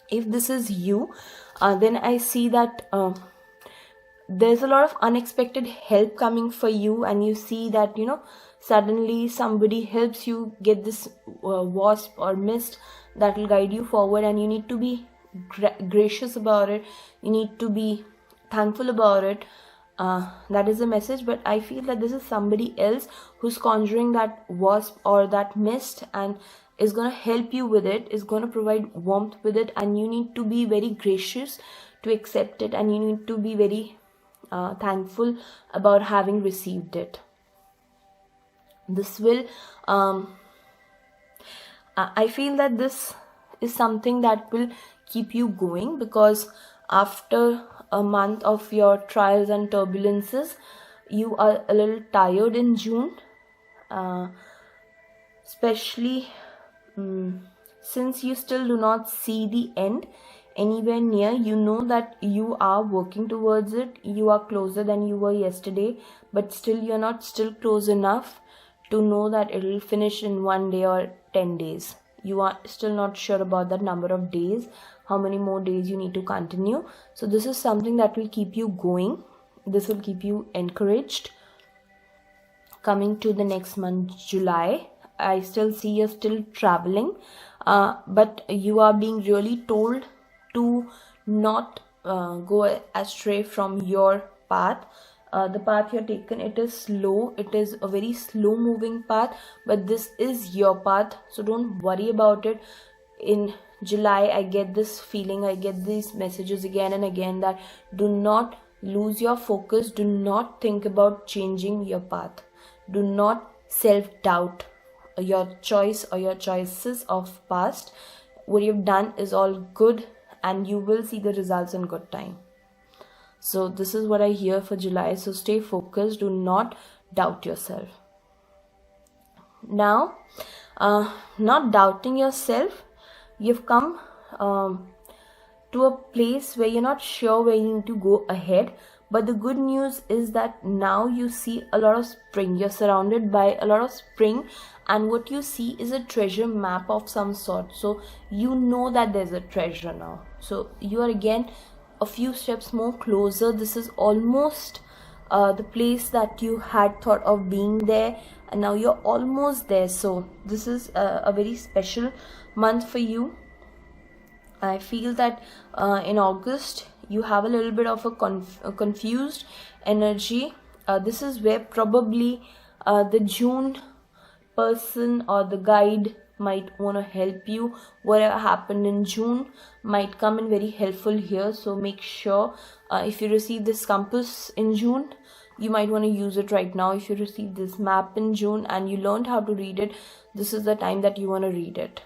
[SPEAKER 1] if this is you, then I see that there's a lot of unexpected help coming for you, and you see that suddenly somebody helps you get this wasp or mist that will guide you forward, and you need to be gracious about it. You need to be thankful about it. That is the message. But I feel that this is somebody else who's conjuring that wasp or that mist and is going to help you with it, is going to provide warmth with it, and you need to be very gracious to accept it, and you need to be very thankful about having received it. This will I feel that this is something that will keep you going, because after a month of your trials and turbulences, you are a little tired in June, especially since you still do not see the end anywhere near. You know that you are working towards it. You are closer than you were yesterday, but still you're not still close enough to know that it will finish in 1 day or 10 days. You are still not sure about that number of days, how many more days you need to continue. So this is something that will keep you going. This will keep you encouraged. Coming to the next month, July, I still see you're still traveling, but you are being really told to not go astray from your path. The path you're taken, it is slow. It is a very slow moving path, but this is your path, so don't worry about it. In July, I get this feeling, I get these messages again and again that do not lose your focus. Do not think about changing your path. Do not self-doubt your choice or your choices of past. What you've done is all good, and you will see the results in good time. So this is what I hear for July. So stay focused. Do not doubt yourself. Now, not doubting yourself, you've come to a place where you're not sure where you need to go ahead. But the good news is that now you see a lot of spring. You're surrounded by a lot of spring, and what you see is a treasure map of some sort. So you know that there's a treasure now. So you are again a few steps more closer. This is almost the place that you had thought of being there, and now you're almost there. So this is a very special month for you. I feel that in August you have a little bit of a confused energy. This is where probably the June person or the guide might want to help you. Whatever happened in June might come in very helpful here. So make sure if you receive this compass in June, you might want to use it right now. If you receive this map in June and you learned how to read it, this is the time that you want to read it.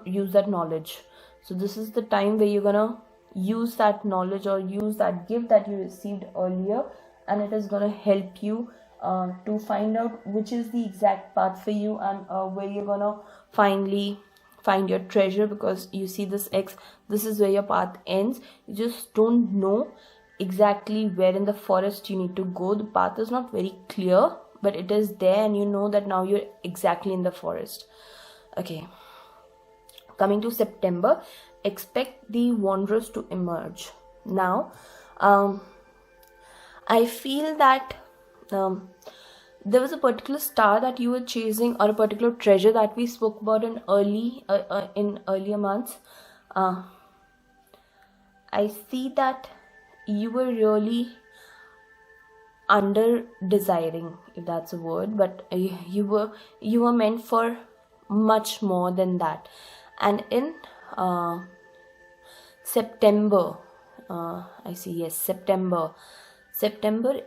[SPEAKER 1] Use that knowledge. So this is the time where you're gonna use that knowledge or use that gift that you received earlier, and it is gonna help you to find out which is the exact path for you, and where you're gonna finally find your treasure. Because you see this X, this is where your path ends. You just don't know exactly where in the forest you need to go. The path is not very clear, but it is there, and you know that now you're exactly in the forest. Okay, coming to September, expect the wanderers to emerge. Now I feel that there was a particular star that you were chasing, or a particular treasure that we spoke about in earlier months. I see that you were really under desiring, if that's a word, but you were meant for much more than that. And in September, I see, yes, September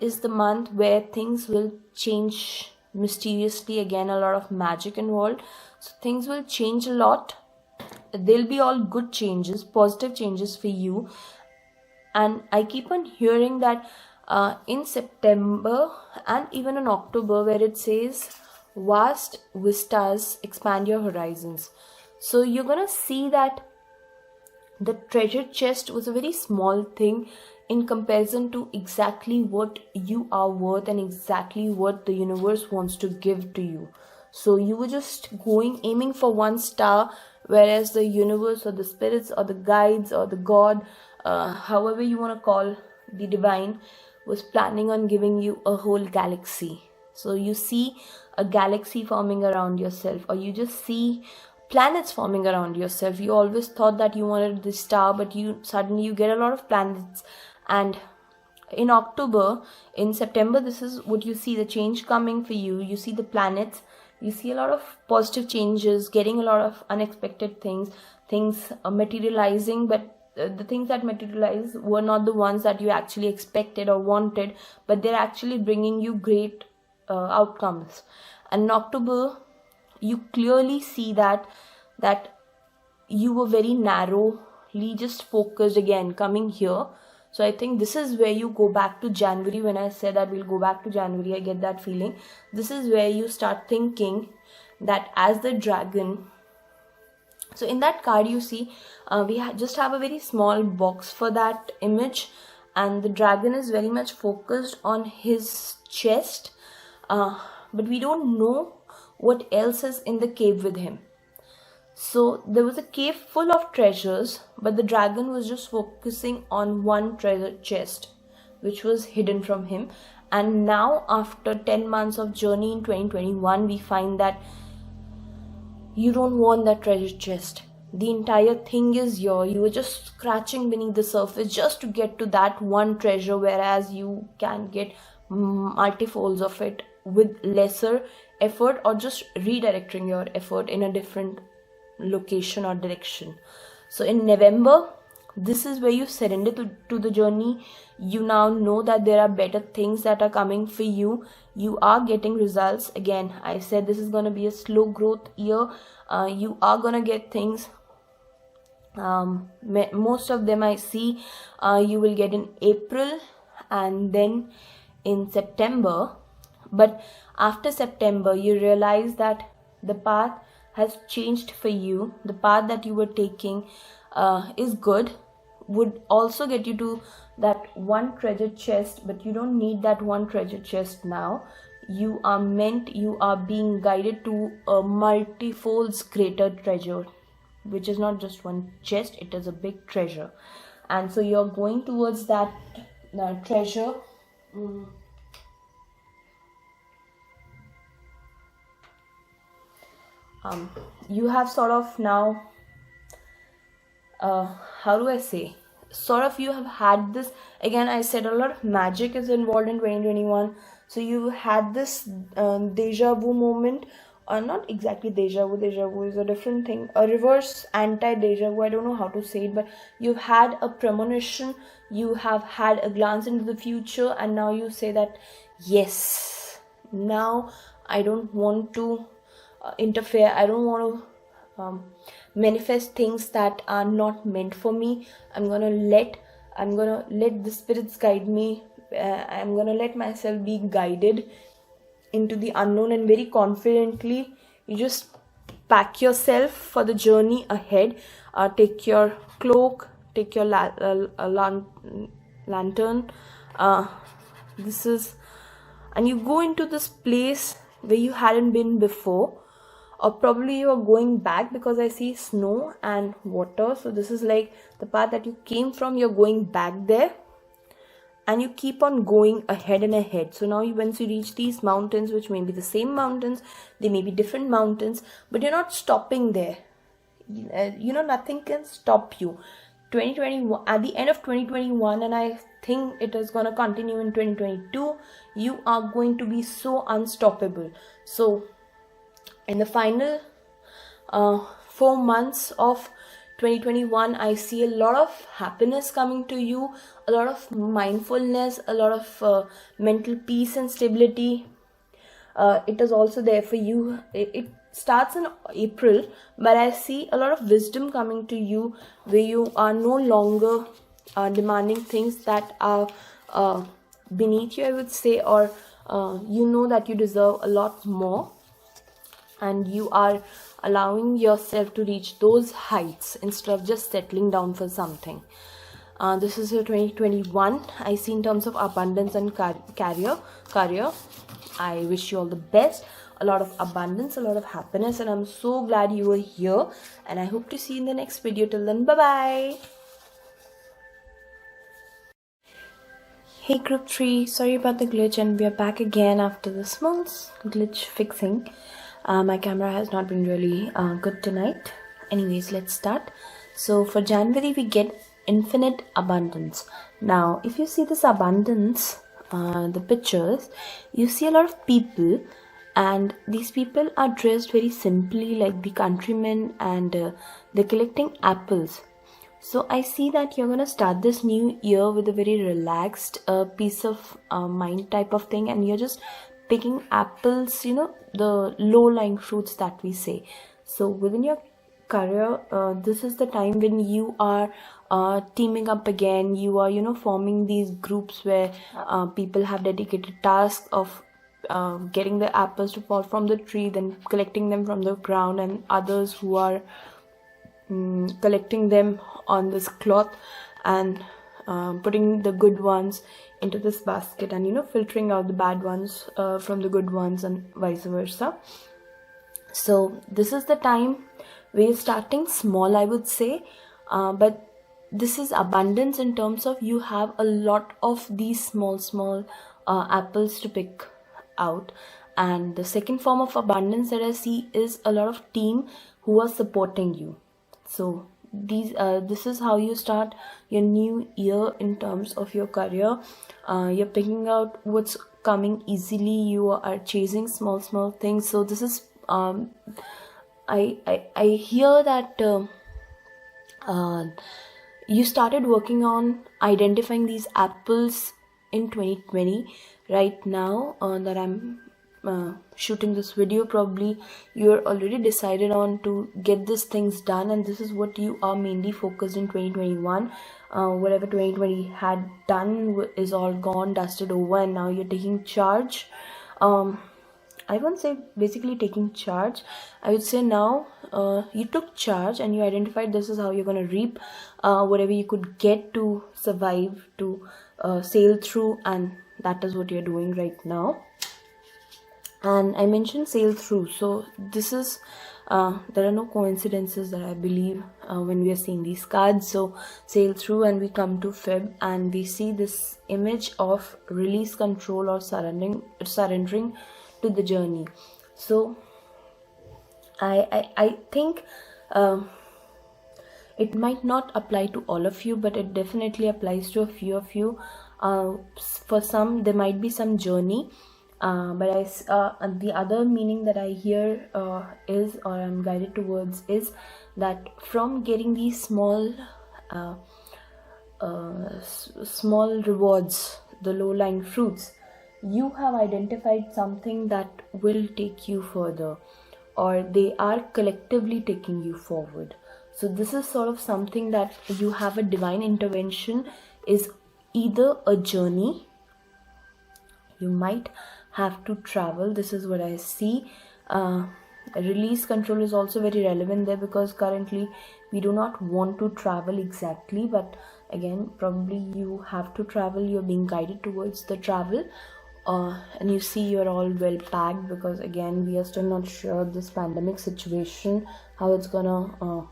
[SPEAKER 1] is the month where things will change mysteriously. Again, a lot of magic involved. So things will change a lot. They'll be all good changes, positive changes for you. And I keep on hearing that in September and even in October, where it says vast vistas, expand your horizons. So you're gonna see that the treasure chest was a very small thing in comparison to exactly what you are worth and exactly what the universe wants to give to you. So you were just aiming for one star, whereas the universe or the spirits or the guides or the God, however you want to call the divine, was planning on giving you a whole galaxy. So you see a galaxy forming around yourself, or you just see planets forming around yourself. You always thought that you wanted this star, but suddenly you get a lot of planets. And in September, this is what you see, the change coming for you. You see the planets, you see a lot of positive changes, getting a lot of unexpected things materializing, but the things that materialize were not the ones that you actually expected or wanted, but they're actually bringing you great outcomes. And in October, you clearly see that you were very narrowly just focused again coming here. So I think this is where you go back to January. When I said that we'll go back to January, I get that feeling. This is where you start thinking that as the dragon. So in that card, you see, we just have a very small box for that image, and the dragon is very much focused on his chest, but we don't know what else is in the cave with him. So there was a cave full of treasures, but the dragon was just focusing on one treasure chest, which was hidden from him. And now, after 10 months of journey in 2021, we find that you don't want that treasure chest. The entire thing is yours. You were just scratching beneath the surface just to get to that one treasure, whereas you can get multifolds of it with lesser effort, or just redirecting your effort in a different location or direction. So in November, this is where you surrender to the journey. You now know that there are better things that are coming for you. You are getting results. Again, I said this is going to be a slow growth year. You are going to get things. Most of them I see you will get in April and then in September. But after September, you realize that the path has changed for you. The path that you were taking is good, would also get you to that one treasure chest, but you don't need that one treasure chest now. You are being guided to a multifolds greater treasure, which is not just one chest, it is a big treasure. And so you're going towards that treasure. You have sort of now, how do I say, sort of you have had this, again I said a lot of magic is involved in 2021. So you had this deja vu moment, or not exactly deja vu is a different thing, a reverse anti-deja vu, I don't know how to say it, but you've had a premonition, you have had a glance into the future, and now you say that, yes, now I don't want to interfere, I don't want to manifest things that are not meant for me. I'm gonna let the spirits guide me. I'm gonna let myself be guided into the unknown, and very confidently you just pack yourself for the journey ahead. Take your cloak, take your lantern, and you go into this place where you hadn't been before, or probably you are going back, because I see snow and water. So this is like the path that you came from, you're going back there, and you keep on going ahead and ahead. So now once you reach these mountains, which may be the same mountains, they may be different mountains, but you're not stopping there. Nothing can stop you. 2021, at the end of 2021, and I think it is going to continue in 2022, you are going to be so unstoppable. So in the final 4 months of 2021, I see a lot of happiness coming to you, a lot of mindfulness, a lot of mental peace and stability. It is also there for you. It starts in April, but I see a lot of wisdom coming to you, where you are no longer demanding things that are beneath you, I would say, or you know that you deserve a lot more. And you are allowing yourself to reach those heights instead of just settling down for something. This is your 2021. I see in terms of abundance and career. I wish you all the best, a lot of abundance, a lot of happiness, and I'm so glad you were here, and I hope to see you in the next video. Till then, bye bye. Hey group 3, sorry about the glitch, and we are back again after the small glitch fixing. My camera has not been really good tonight. Anyways, let's start. So for January we get infinite abundance. Now if you see this abundance, the pictures, you see a lot of people, and these people are dressed very simply like the countrymen, and they're collecting apples. So I see that you're gonna start this new year with a very relaxed piece of mind type of thing, and you're just picking apples, the low-lying fruits that we say. So within your career, this is the time when you are teaming up again. You are forming these groups where people have dedicated tasks of getting the apples to fall from the tree, then collecting them from the ground, and others who are collecting them on this cloth and putting the good ones into this basket, and filtering out the bad ones from the good ones, and vice versa. So this is the time we're starting small, I would say, but this is abundance in terms of you have a lot of these small apples to pick out. And the second form of abundance that I see is a lot of team who are supporting you. So this is how you start your new year in terms of your career. You're picking out what's coming easily. You are chasing small things. So this is I hear that you started working on identifying these apples in 2020. Right now that I'm shooting this video, probably you're already decided on to get these things done, and this is what you are mainly focused in 2021. Whatever 2020 had done is all gone, dusted over, and now you're taking charge. I won't say basically taking charge. I would say now you took charge and you identified this is how you're going to reap whatever you could get to survive, to sail through, and that is what you're doing right now. And I mentioned sail through, so this is there are no coincidences that I believe when we are seeing these cards. So sail through, and we come to Feb, and we see this image of release control or surrendering to the journey. So I think it might not apply to all of you, but it definitely applies to a few of you. For some there might be some journey, but the other meaning that I hear is, or I'm guided towards, is that from getting these small rewards, the low-lying fruits, you have identified something that will take you further, or they are collectively taking you forward. So this is sort of something that you have a divine intervention, is either a journey, you might have to travel. This is what I see. Release control is also very relevant there, because currently we do not want to travel exactly, but again probably you have to travel. You're being guided towards the travel, and you see you're all well packed, because again we are still not sure this pandemic situation, how it's gonna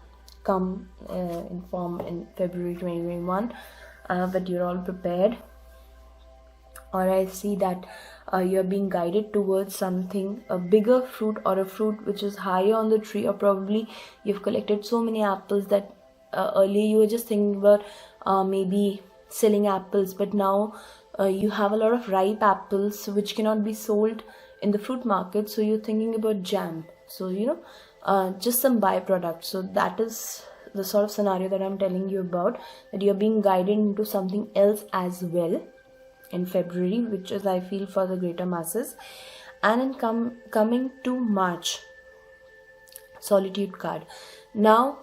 [SPEAKER 1] come in form in February 2021, but you're all prepared. Or I see that you're being guided towards something, a bigger fruit, or a fruit which is higher on the tree, or probably you've collected so many apples that earlier you were just thinking about maybe selling apples, but now you have a lot of ripe apples which cannot be sold in the fruit market, so you're thinking about jam. So just some byproduct. So that is the sort of scenario that I'm telling you about, that you're being guided into something else as well in February, which is, I feel, for the greater masses. And in coming to March, solitude card. Now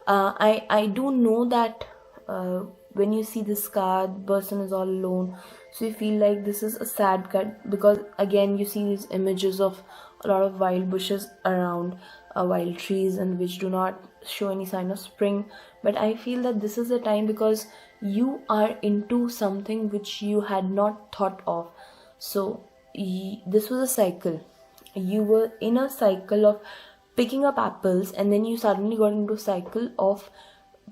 [SPEAKER 1] I do know that when you see this card, person is all alone, so you feel like this is a sad card, because again you see these images of a lot of wild bushes around. wild trees and which do not show any sign of spring. But I feel that this is the time because you are into something which you had not thought of. So this was a cycle. You were in a cycle of picking up apples, and then you suddenly got into a cycle of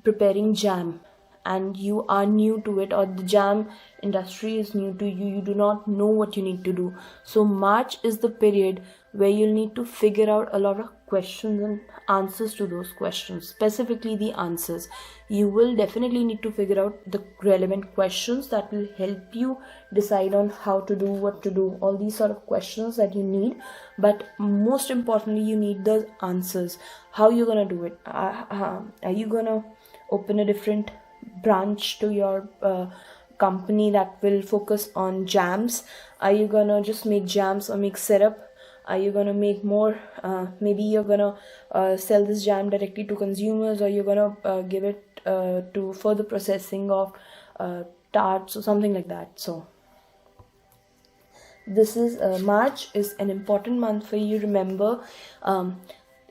[SPEAKER 1] preparing jam, and you are new to it, or the jam industry is new to you. You do not know what you need to do. So March is the period where you'll need to figure out a lot of questions and answers to those questions, specifically the answers. You will definitely need to figure out the relevant questions that will help you decide on how to do, what to do, all these sort of questions that you need. But most importantly, you need the answers. How you're gonna do it? Are you gonna open a different branch to your company that will focus on jams? Are you gonna just make jams or make syrup? Are you gonna make more? Maybe you're gonna sell this jam directly to consumers, or you're gonna give it to further processing of tarts or something like that. So this is March is an important month for you. Remember,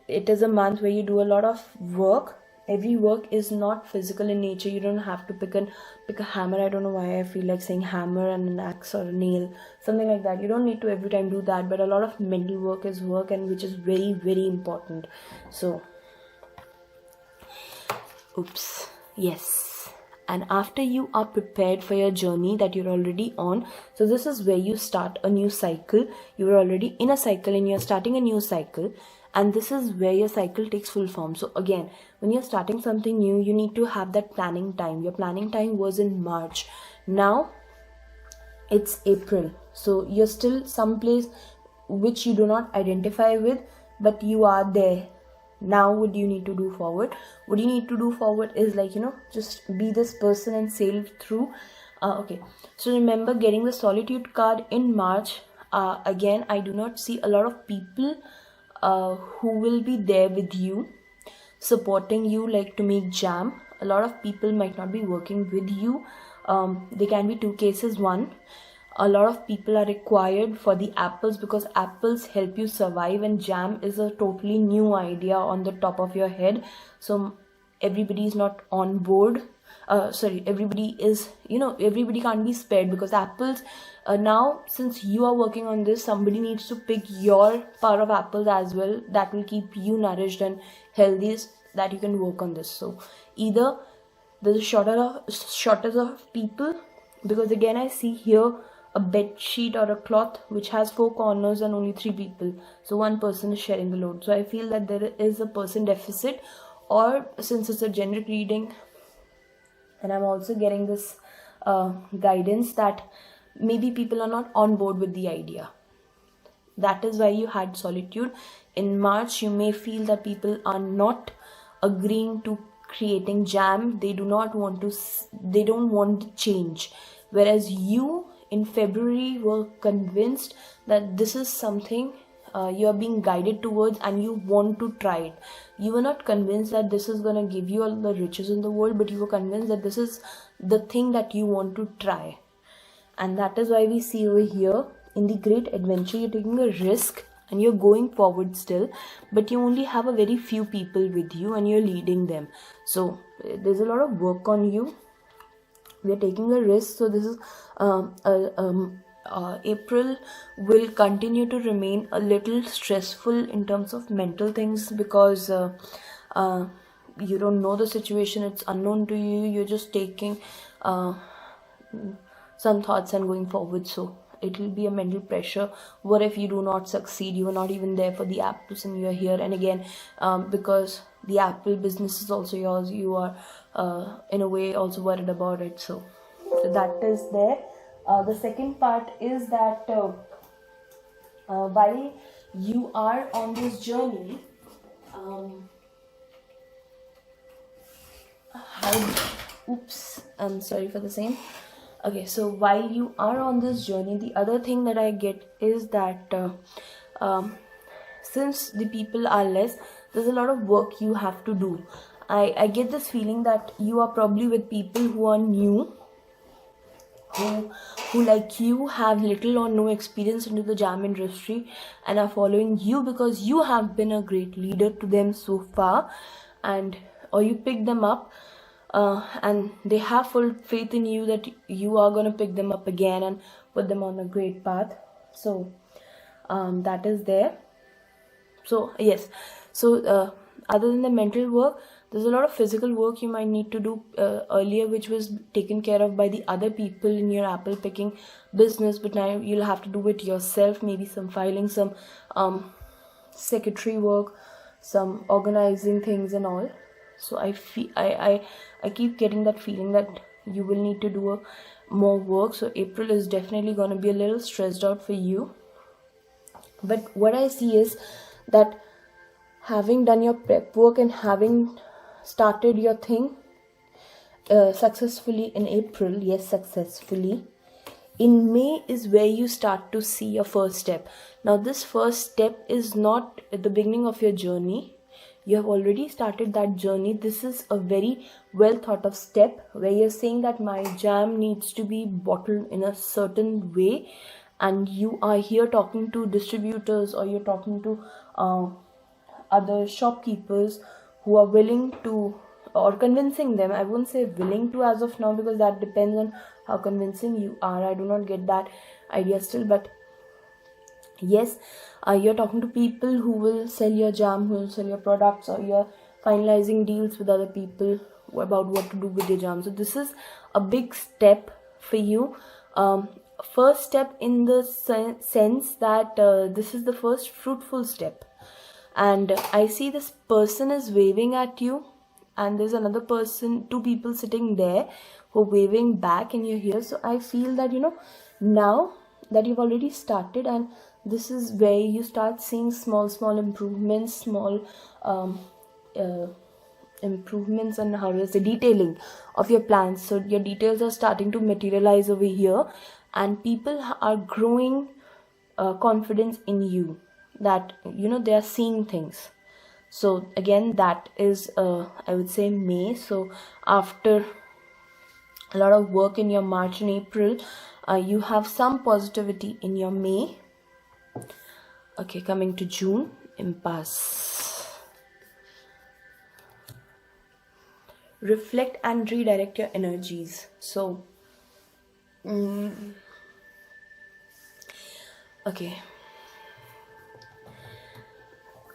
[SPEAKER 1] it is a month where you do a lot of work. Every work is not physical in nature. You don't have to pick a hammer. I don't know why I feel like saying hammer and an axe or a nail, something like that. You don't need to every time do that, but a lot of mental work is work, and which is very, very important. So, yes. And after you are prepared for your journey that you're already on, so this is where you start a new cycle. You are already in a cycle and you're starting a new cycle. And this is where your cycle takes full form. So again, when you're starting something new, you need to have that planning time. Your planning time was in March. Now it's April. So you're still someplace which you do not identify with, but you are there. Now what do you need to do forward? What you need to do forward is just be this person and sail through. Okay. So remember, getting the solitude card in March. Again, I do not see a lot of people who will be there with you, supporting you, like to make jam. A lot of people might not be working with you. There can be two cases. One, a lot of people are required for the apples, because apples help you survive, and jam is a totally new idea on the top of your head. So everybody is not on board. Everybody is, everybody can't be spared, because apples, now since you are working on this, somebody needs to pick your part of apples as well. That will keep you nourished and healthy, that you can work on this. So either there's a shortage of people, because again I see here a bed sheet or a cloth which has 4 corners and only 3 people. So one person is sharing the load. So I feel that there is a person deficit, or since it's a generic reading, and I'm also getting this guidance that maybe people are not on board with the idea. That is why you had solitude. In March, you may feel that people are not agreeing to creating jam. They don't want the change. Whereas you in February were convinced that this is something you are being guided towards and you want to try it. You were not convinced that this is going to give you all the riches in the world, but you were convinced that this is the thing that you want to try. And that is why we see over here in the great adventure, you're taking a risk and you're going forward still, but you only have a very few people with you and you're leading them. So there's a lot of work on you. We are taking a risk. So this is April will continue to remain a little stressful in terms of mental things, because you don't know the situation, it's unknown to you, you're just taking some thoughts and going forward. So it will be a mental pressure. What if you do not succeed? You are not even there for the apples and you are here. And again, because the apple business is also yours, you are in a way also worried about it. So that is there. The second part is that while you are on this journey, I'm sorry for the same. Okay, so while you are on this journey, the other thing that I get is that since the people are less, there's a lot of work you have to do. I get this feeling that you are probably with people who are new, who like you have little or no experience into the jam industry and are following you because you have been a great leader to them so far, and or you pick them up, and they have full faith in you that you are going to pick them up again and put them on a great path. So that is there. So yes, so other than the mental work, there's a lot of physical work you might need to do earlier, which was taken care of by the other people in your apple picking business, but now you'll have to do it yourself. Maybe some filing, some secretary work, some organizing things and all. So I keep getting that feeling that you will need to do more work. So April is definitely going to be a little stressed out for you. But what I see is that having done your prep work and having started your thing successfully in April, yes, successfully, in May is where you start to see your first step. Now this first step is not at the beginning of your journey. You have already started that journey. This is a very well thought of step where you're saying that my jam needs to be bottled in a certain way, and you are here talking to distributors, or you're talking to other shopkeepers who are willing to, or convincing them. I won't say willing to as of now, because that depends on how convincing you are. I do not get that idea still, but yes, you're talking to people who will sell your jam, who will sell your products, or you're finalizing deals with other people about what to do with your jam. So this is a big step for you. First step in the sense that this is the first fruitful step. And I see this person is waving at you, and there's another person, two people sitting there who are waving back, and you're here. So I feel that, now that you've already started, and this is where you start seeing small improvements, small improvements, and how is the detailing of your plans. So your details are starting to materialize over here, and people are growing confidence in you, that they are seeing things. So again, that is I would say May. So after a lot of work in your March and April, you have some positivity in your May. Okay, coming to June, impasse. Reflect and redirect your energies. So okay,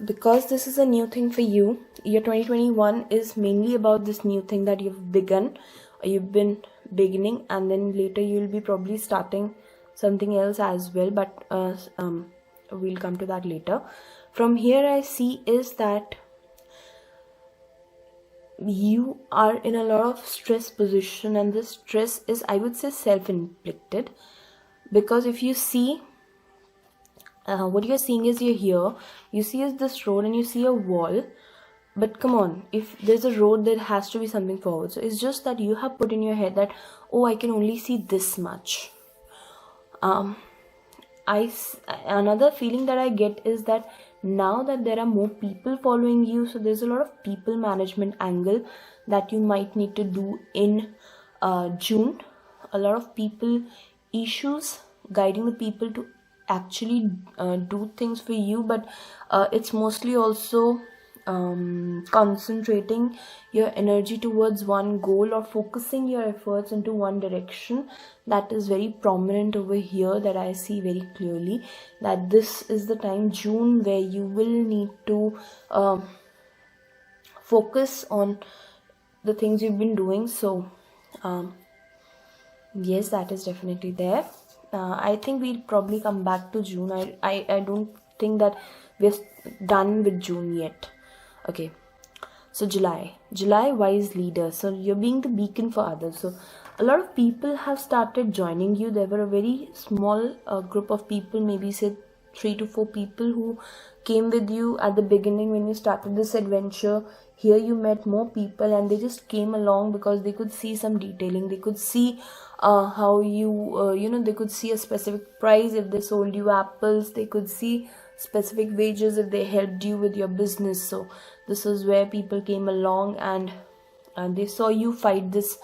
[SPEAKER 1] because this is a new thing for you, year 2021 is mainly about this new thing that you've begun, or you've been beginning, and then later you'll be probably starting something else as well, but we'll come to that later. From here I see is that you are in a lot of stress position, and this stress is, I would say, self-inflicted, because if you see, what you're seeing is, you're here, you see is this road, and you see a wall, but come on, if there's a road, there has to be something forward. So it's just that you have put in your head that, oh, I can only see this much. Another feeling that I get is that now that there are more people following you, so there's a lot of people management angle that you might need to do in June. A lot of people issues, guiding the people to actually do things for you, but it's mostly also concentrating your energy towards one goal, or focusing your efforts into one direction. That is very prominent over here, that I see very clearly, that this is the time, June, where you will need to focus on the things you've been doing. So yes, that is definitely there. I think we'll probably come back to June. I don't think that we're done with June yet. Okay, so July, wise leader. So you're being the beacon for others. So a lot of people have started joining you. There were a very small group of people, maybe say 3 to 4 people, who came with you at the beginning when you started this adventure. Here you met more people, and they just came along because they could see some detailing. They could see how you, they could see a specific price if they sold you apples. They could see specific wages if they helped you with your business. So this is where people came along, and they saw you fight this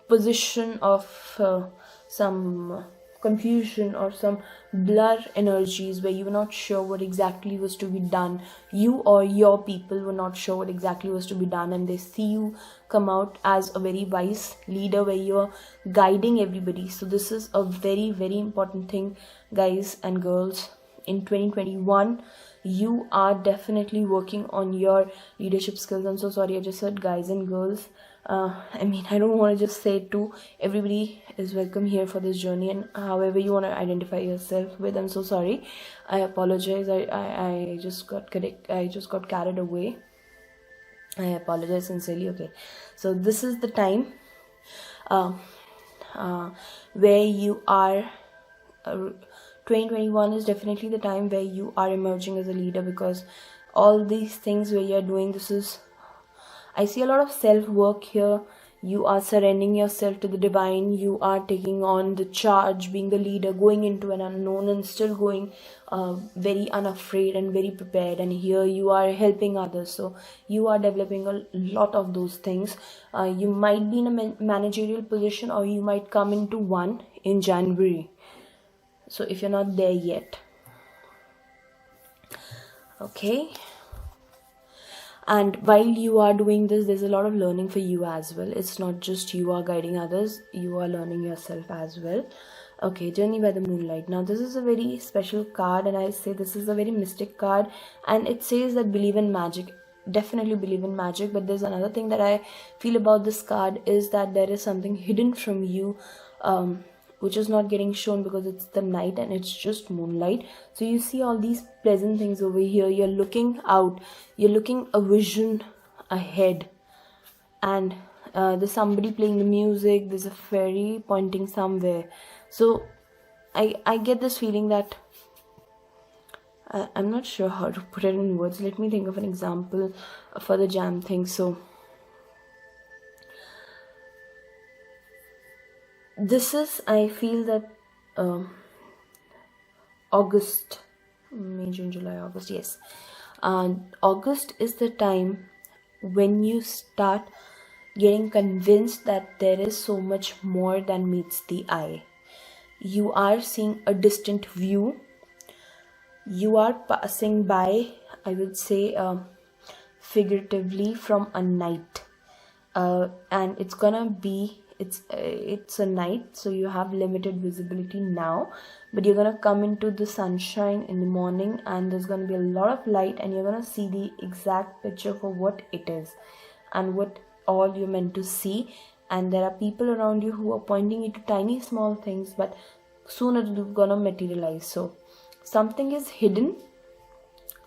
[SPEAKER 1] position of some confusion or some blur energies where you were not sure what exactly was to be done. You or your people were not sure what exactly was to be done, and they see you come out as a very wise leader where you're guiding everybody. So this is a very, very important thing, guys and girls. In 2021, you are definitely working on your leadership skills. I'm so sorry, I just said guys and girls. I don't want to just say it too. Everybody is welcome here for this journey, and however you want to identify yourself with. I'm so sorry. I apologize. I just got carried away. I apologize sincerely. Okay, so this is the time where you are. 2021 is definitely the time where you are emerging as a leader, because all these things where you're doing, I see a lot of self-work here. You are surrendering yourself to the divine. You are taking on the charge, being the leader, going into an unknown and still going very unafraid and very prepared. And here you are helping others. So you are developing a lot of those things. You might be in a managerial position, or you might come into one in January. So if you're not there yet. Okay. And while you are doing this, there's a lot of learning for you as well. It's not just you are guiding others, you are learning yourself as well. Okay, Journey by the Moonlight. Now this is a very special card, and I say this is a very mystic card, and it says that believe in magic. Definitely believe in magic. But there's another thing that I feel about this card is that there is something hidden from you, which is not getting shown because it's the night and it's just moonlight. So you see all these pleasant things over here. You're looking out, you're looking a vision ahead, and there's somebody playing the music, there's a fairy pointing somewhere. So I get this feeling that I'm not sure how to put it in words. Let me think of an example for the jam thing. So this is, I feel that August, May, June, July, August, yes. August is the time when you start getting convinced that there is so much more than meets the eye. You are seeing a distant view. You are passing by, I would say, figuratively, from a night. And it's gonna be, it's a night, so you have limited visibility now, but you're gonna come into the sunshine in the morning, and there's gonna be a lot of light, and you're gonna see the exact picture for what it is and what all you're meant to see. And there are people around you who are pointing you to tiny small things, but soon it's gonna materialize. So something is hidden,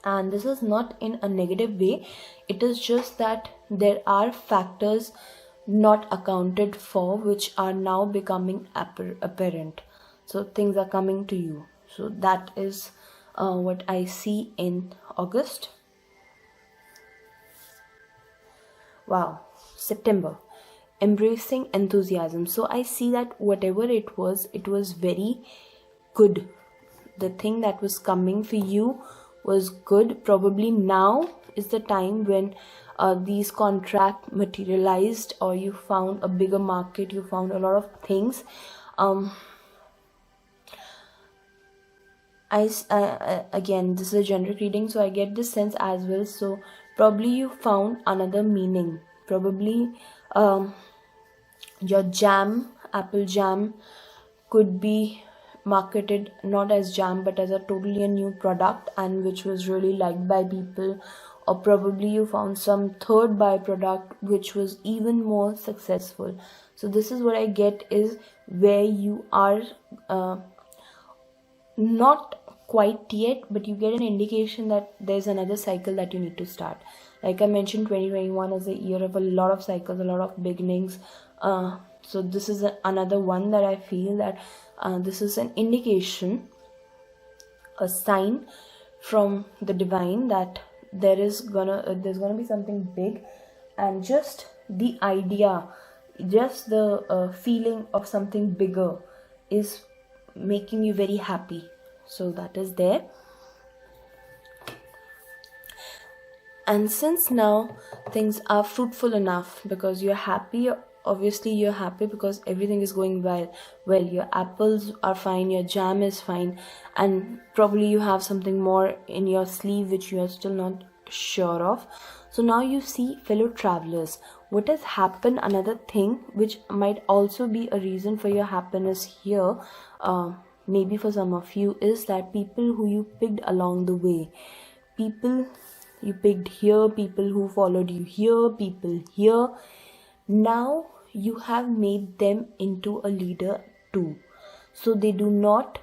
[SPEAKER 1] and this is not in a negative way. It is just that there are factors not accounted for which are now becoming apparent. So things are coming to you. So that is what I see in August. Wow. September, embracing enthusiasm. So I see that whatever it was very good. The thing that was coming for you was good. Probably now is the time when these contracts materialized, or you found a bigger market, you found a lot of things. Again, this is a generic reading, so I get this sense as well. So probably you found another meaning. Probably your jam, apple jam, could be marketed not as jam but as a totally a new product, and which was really liked by people. Or probably you found some third byproduct which was even more successful. So this is what I get, is where you are not quite yet, but you get an indication that there's another cycle that you need to start. Like I mentioned, 2021 is a year of a lot of cycles, a lot of beginnings. So this is another one that I feel that this is an indication, a sign from the divine that there's gonna be something big, and just the idea, just the feeling of something bigger is making you very happy. So that is there. And since now things are fruitful enough because you're happy obviously you're happy because everything is going well. Your apples are fine, your jam is fine, and probably you have something more in your sleeve which you are still not sure of. So now you see, fellow travelers, what has happened, another thing which might also be a reason for your happiness here, maybe for some of you, is that people who you picked along the way, people you picked here, people who followed you here, people here, now you have made them into a leader too. So they do not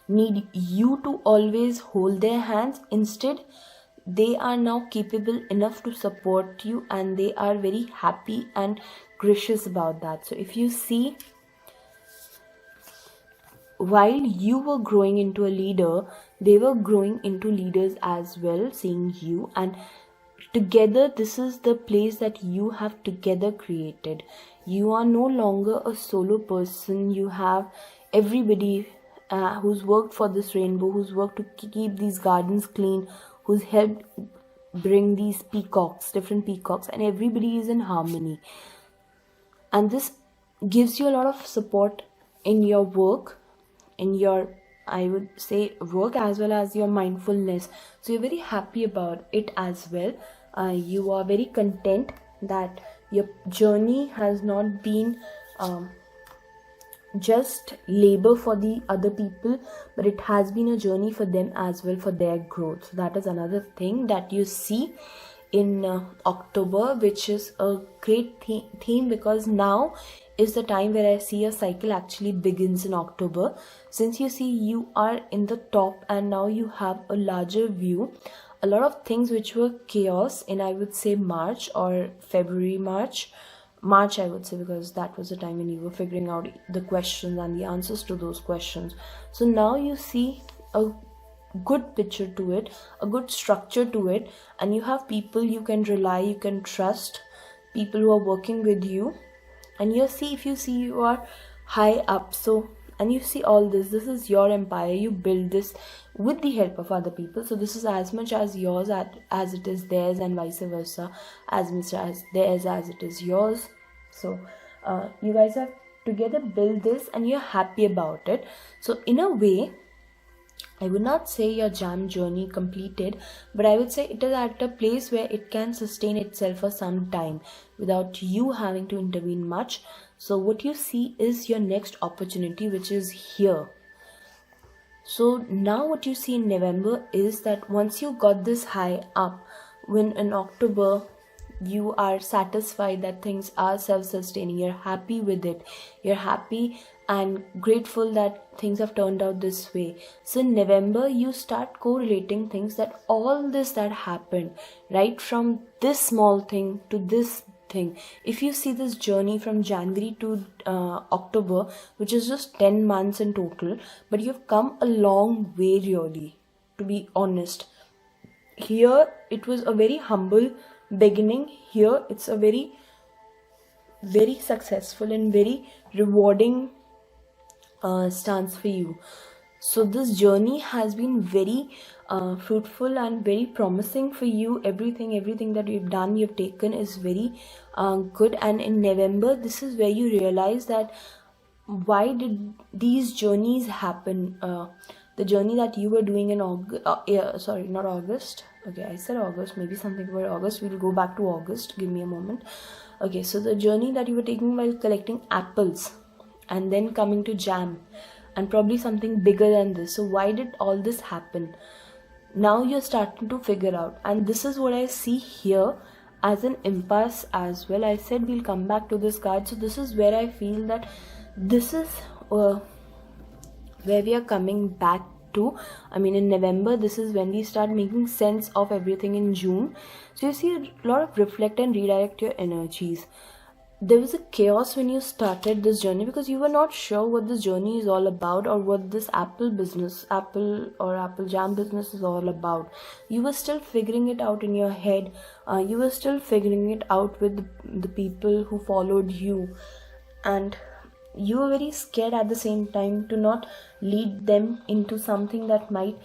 [SPEAKER 1] need you to always hold their hands. Instead, they are now capable enough to support you, and they are very happy and gracious about that. So if you see, while you were growing into a leader, they were growing into leaders as well, seeing you, and together this is the place that you have together created. You are no longer a solo person. You have everybody who's worked for this rainbow, who's worked to keep these gardens clean, who's helped bring these peacocks, different peacocks, and everybody is in harmony. And this gives you a lot of support in your work, in your, I would say, work as well as your mindfulness. So you're very happy about it as well. You are very content that your journey has not been just labor for the other people, but it has been a journey for them as well, for their growth. So that is another thing that you see in October, which is a great theme, because now is the time where I see a cycle actually begins in October. Since you see, you are in the top and now you have a larger view. A lot of things which were chaos in, I would say, March or February, March I would say, because that was the time when you were figuring out the questions and the answers to those questions. So now you see a good picture to it, a good structure to it, and you have people you can rely, you can trust, people who are working with you. And you see, if you see, you are high up, so, and you see all this is your empire. You build this with the help of other people, so this is as much as yours as it is theirs, and vice versa, as much as theirs as it is yours. So you guys have together built this and you're happy about it. So in a way, I would not say your jam journey completed, but I would say it is at a place where it can sustain itself for some time without you having to intervene much. So what you see is your next opportunity, which is here. So now what you see in November is that once you got this high up, when in October you are satisfied that things are self-sustaining, you're happy with it, you're happy and grateful that things have turned out this way. So in November, you start correlating things, that all this that happened, right from this small thing to this thing, if you see this journey from January to October, which is just 10 months in total, but you've come a long way, really, to be honest. Here it was a very humble beginning. Here it's a very, very successful and very rewarding stance for you. So this journey has been very fruitful and very promising for you. Everything that you've done, you've taken, is very good. And in November, this is where you realize that why did these journeys happen. The journey that you were doing in August, not August. Okay, I said August, maybe something about August. We'll go back to August. Give me a moment. Okay, so the journey that you were taking while collecting apples and then coming to jam, and probably something bigger than this. So why did all this happen? Now you're starting to figure out, and this is what I see here as an impasse as well. I said we'll come back to this card. So this is where I feel that this is where we are coming back to. I mean, in November, this is when we start making sense of everything in June. So you see a lot of reflect and redirect your energies. There was a chaos when you started this journey because you were not sure what this journey is all about, or what this apple jam business is all about. You were still figuring it out in your head. You were still figuring it out with the people who followed you, and you were very scared at the same time to not lead them into something that might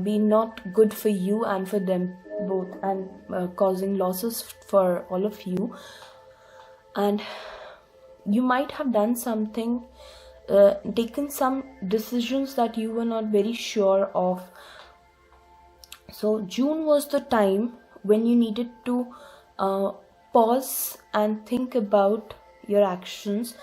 [SPEAKER 1] be not good for you and for them both, and causing losses for all of you. and you might have done something, taken some decisions that you were not very sure of. So June was the time when you needed to pause and think about your actions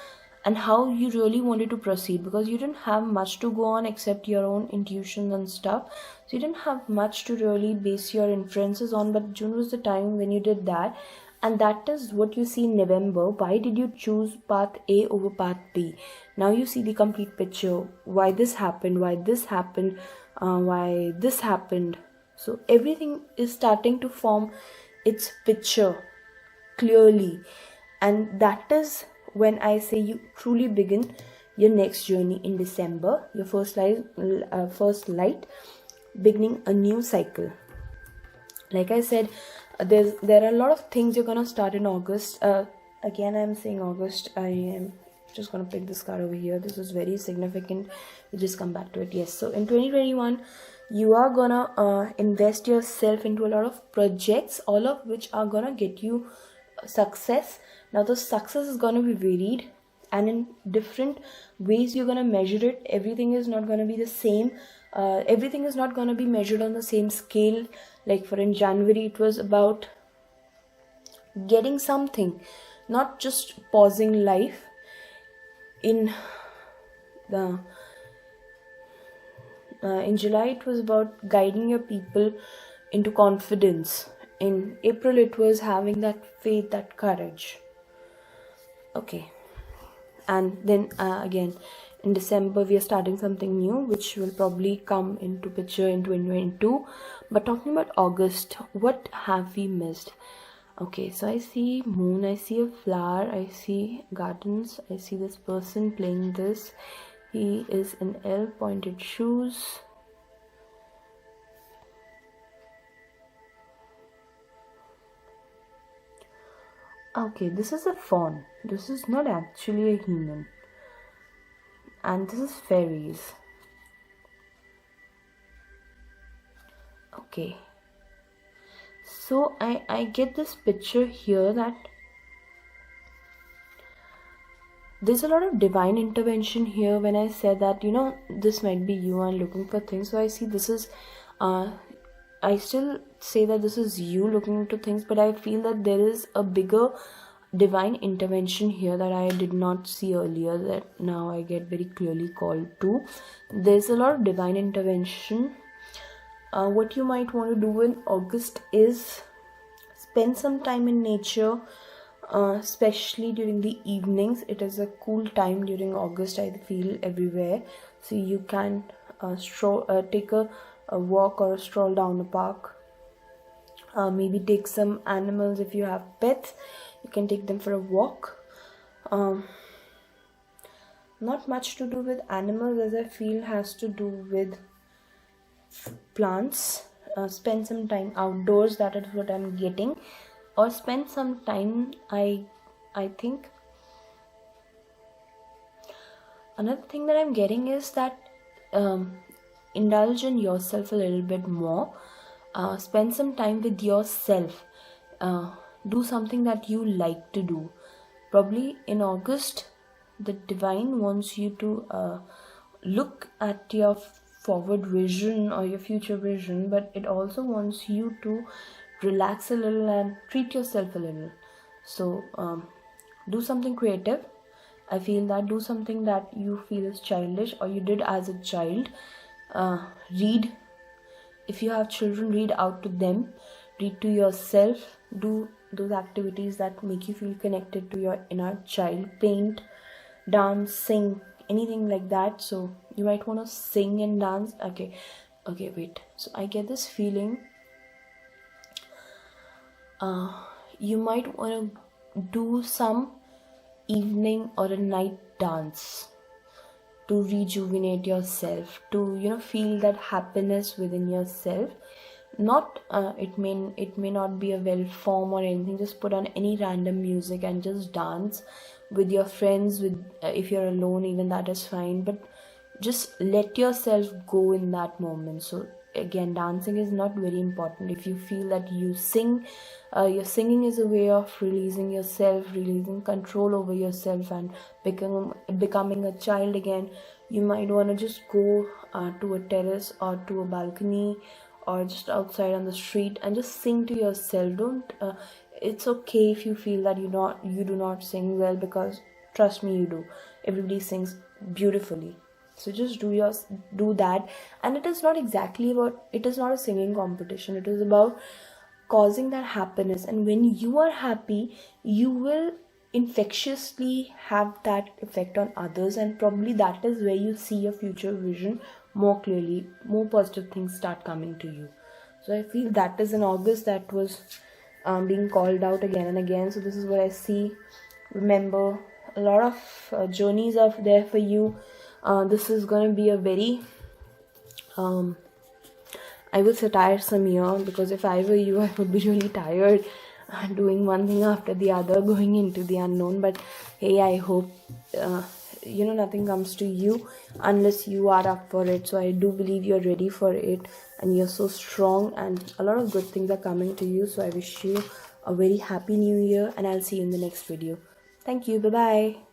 [SPEAKER 1] and how you really wanted to proceed, because you didn't have much to go on except your own intuition and stuff. So you didn't have much to really base your inferences on, but June was the time when you did that. And that is what you see in November. Why did you choose path A over path B? Now you see the complete picture. Why this happened, why this happened, why this happened. So everything is starting to form its picture clearly. And that is when I say you truly begin your next journey in December. Your first light, beginning a new cycle. Like I said, there are a lot of things you're gonna start in August. Again, I'm saying August. I am just gonna pick this card over here. This is very significant. We'll just come back to it. Yes. So in 2021, you are gonna invest yourself into a lot of projects, all of which are gonna get you success. Now the success is gonna be varied, and in different ways you're gonna measure it. Everything is not gonna be the same. Everything is not gonna be measured on the same scale. Like for in January, it was about getting something, not just pausing life. In July, it was about guiding your people into confidence. In April, it was having that faith, that courage. Okay. And then again, in December, we are starting something new, which will probably come into picture in 2022. But talking about August, what have we missed? Okay, so I see moon, I see a flower, I see gardens, I see this person playing this. He is in L, pointed shoes. Okay, this is a fawn. This is not actually a human. And this is fairies. Okay. So I get this picture here that there's a lot of divine intervention here. When I said that, this might be you and looking for things. So I see this is, I still say that this is you looking into things, but I feel that there is a bigger divine intervention here that I did not see earlier, that now I get very clearly called to. There's a lot of divine intervention. What you might want to do in August is spend some time in nature, especially during the evenings. It is a cool time during August, I feel, everywhere. So you can take a walk or a stroll down the park. Maybe take some animals. If you have pets, you can take them for a walk. Not much to do with animals, as I feel has to do with plants. Spend some time outdoors, that is what I'm getting. Or spend some time, I think another thing that I'm getting is that indulge in yourself a little bit more. Spend some time with yourself. Do something that you like to do. Probably in August, the divine wants you to look at your forward vision or your future vision, but it also wants you to relax a little and treat yourself a little. So do something creative. I feel that do something that you feel is childish or you did as a child. Read. If you have children, read out to them. Read to yourself. Do those activities that make you feel connected to your inner child. Paint, dance, sing, anything like that. So you might want to sing and dance. Okay, wait. So I get this feeling you might want to do some evening or a night dance to rejuvenate yourself, to feel that happiness within yourself. Not it may not be a well form or anything. Just put on any random music and just dance with your friends. With if you're alone, even that is fine, but just let yourself go in that moment. So again, dancing is not very important. If you feel that you sing, your singing is a way of releasing yourself, releasing control over yourself, and becoming a child again. You might want to just go to a terrace or to a balcony or just outside on the street and just sing to yourself. Don't it's okay if you feel that you do not sing well, because trust me, you do. Everybody sings beautifully. So just do that. And it is not a singing competition. It is about causing that happiness, and when you are happy, you will infectiously have that effect on others, and probably that is where you see your future vision more clearly. More positive things start coming to you. So I feel that is in August that was being called out again and again. So this is what I see. Remember, a lot of journeys are there for you. This is going to be a very I would say tiresome year, because if I were you, I would be really tired doing one thing after the other, going into the unknown. But hey, I hope nothing comes to you unless you are up for it. So I do believe you're ready for it, and you're so strong, and a lot of good things are coming to you. So I wish you a very happy new year, and I'll see you in the next video. Thank you. Bye bye.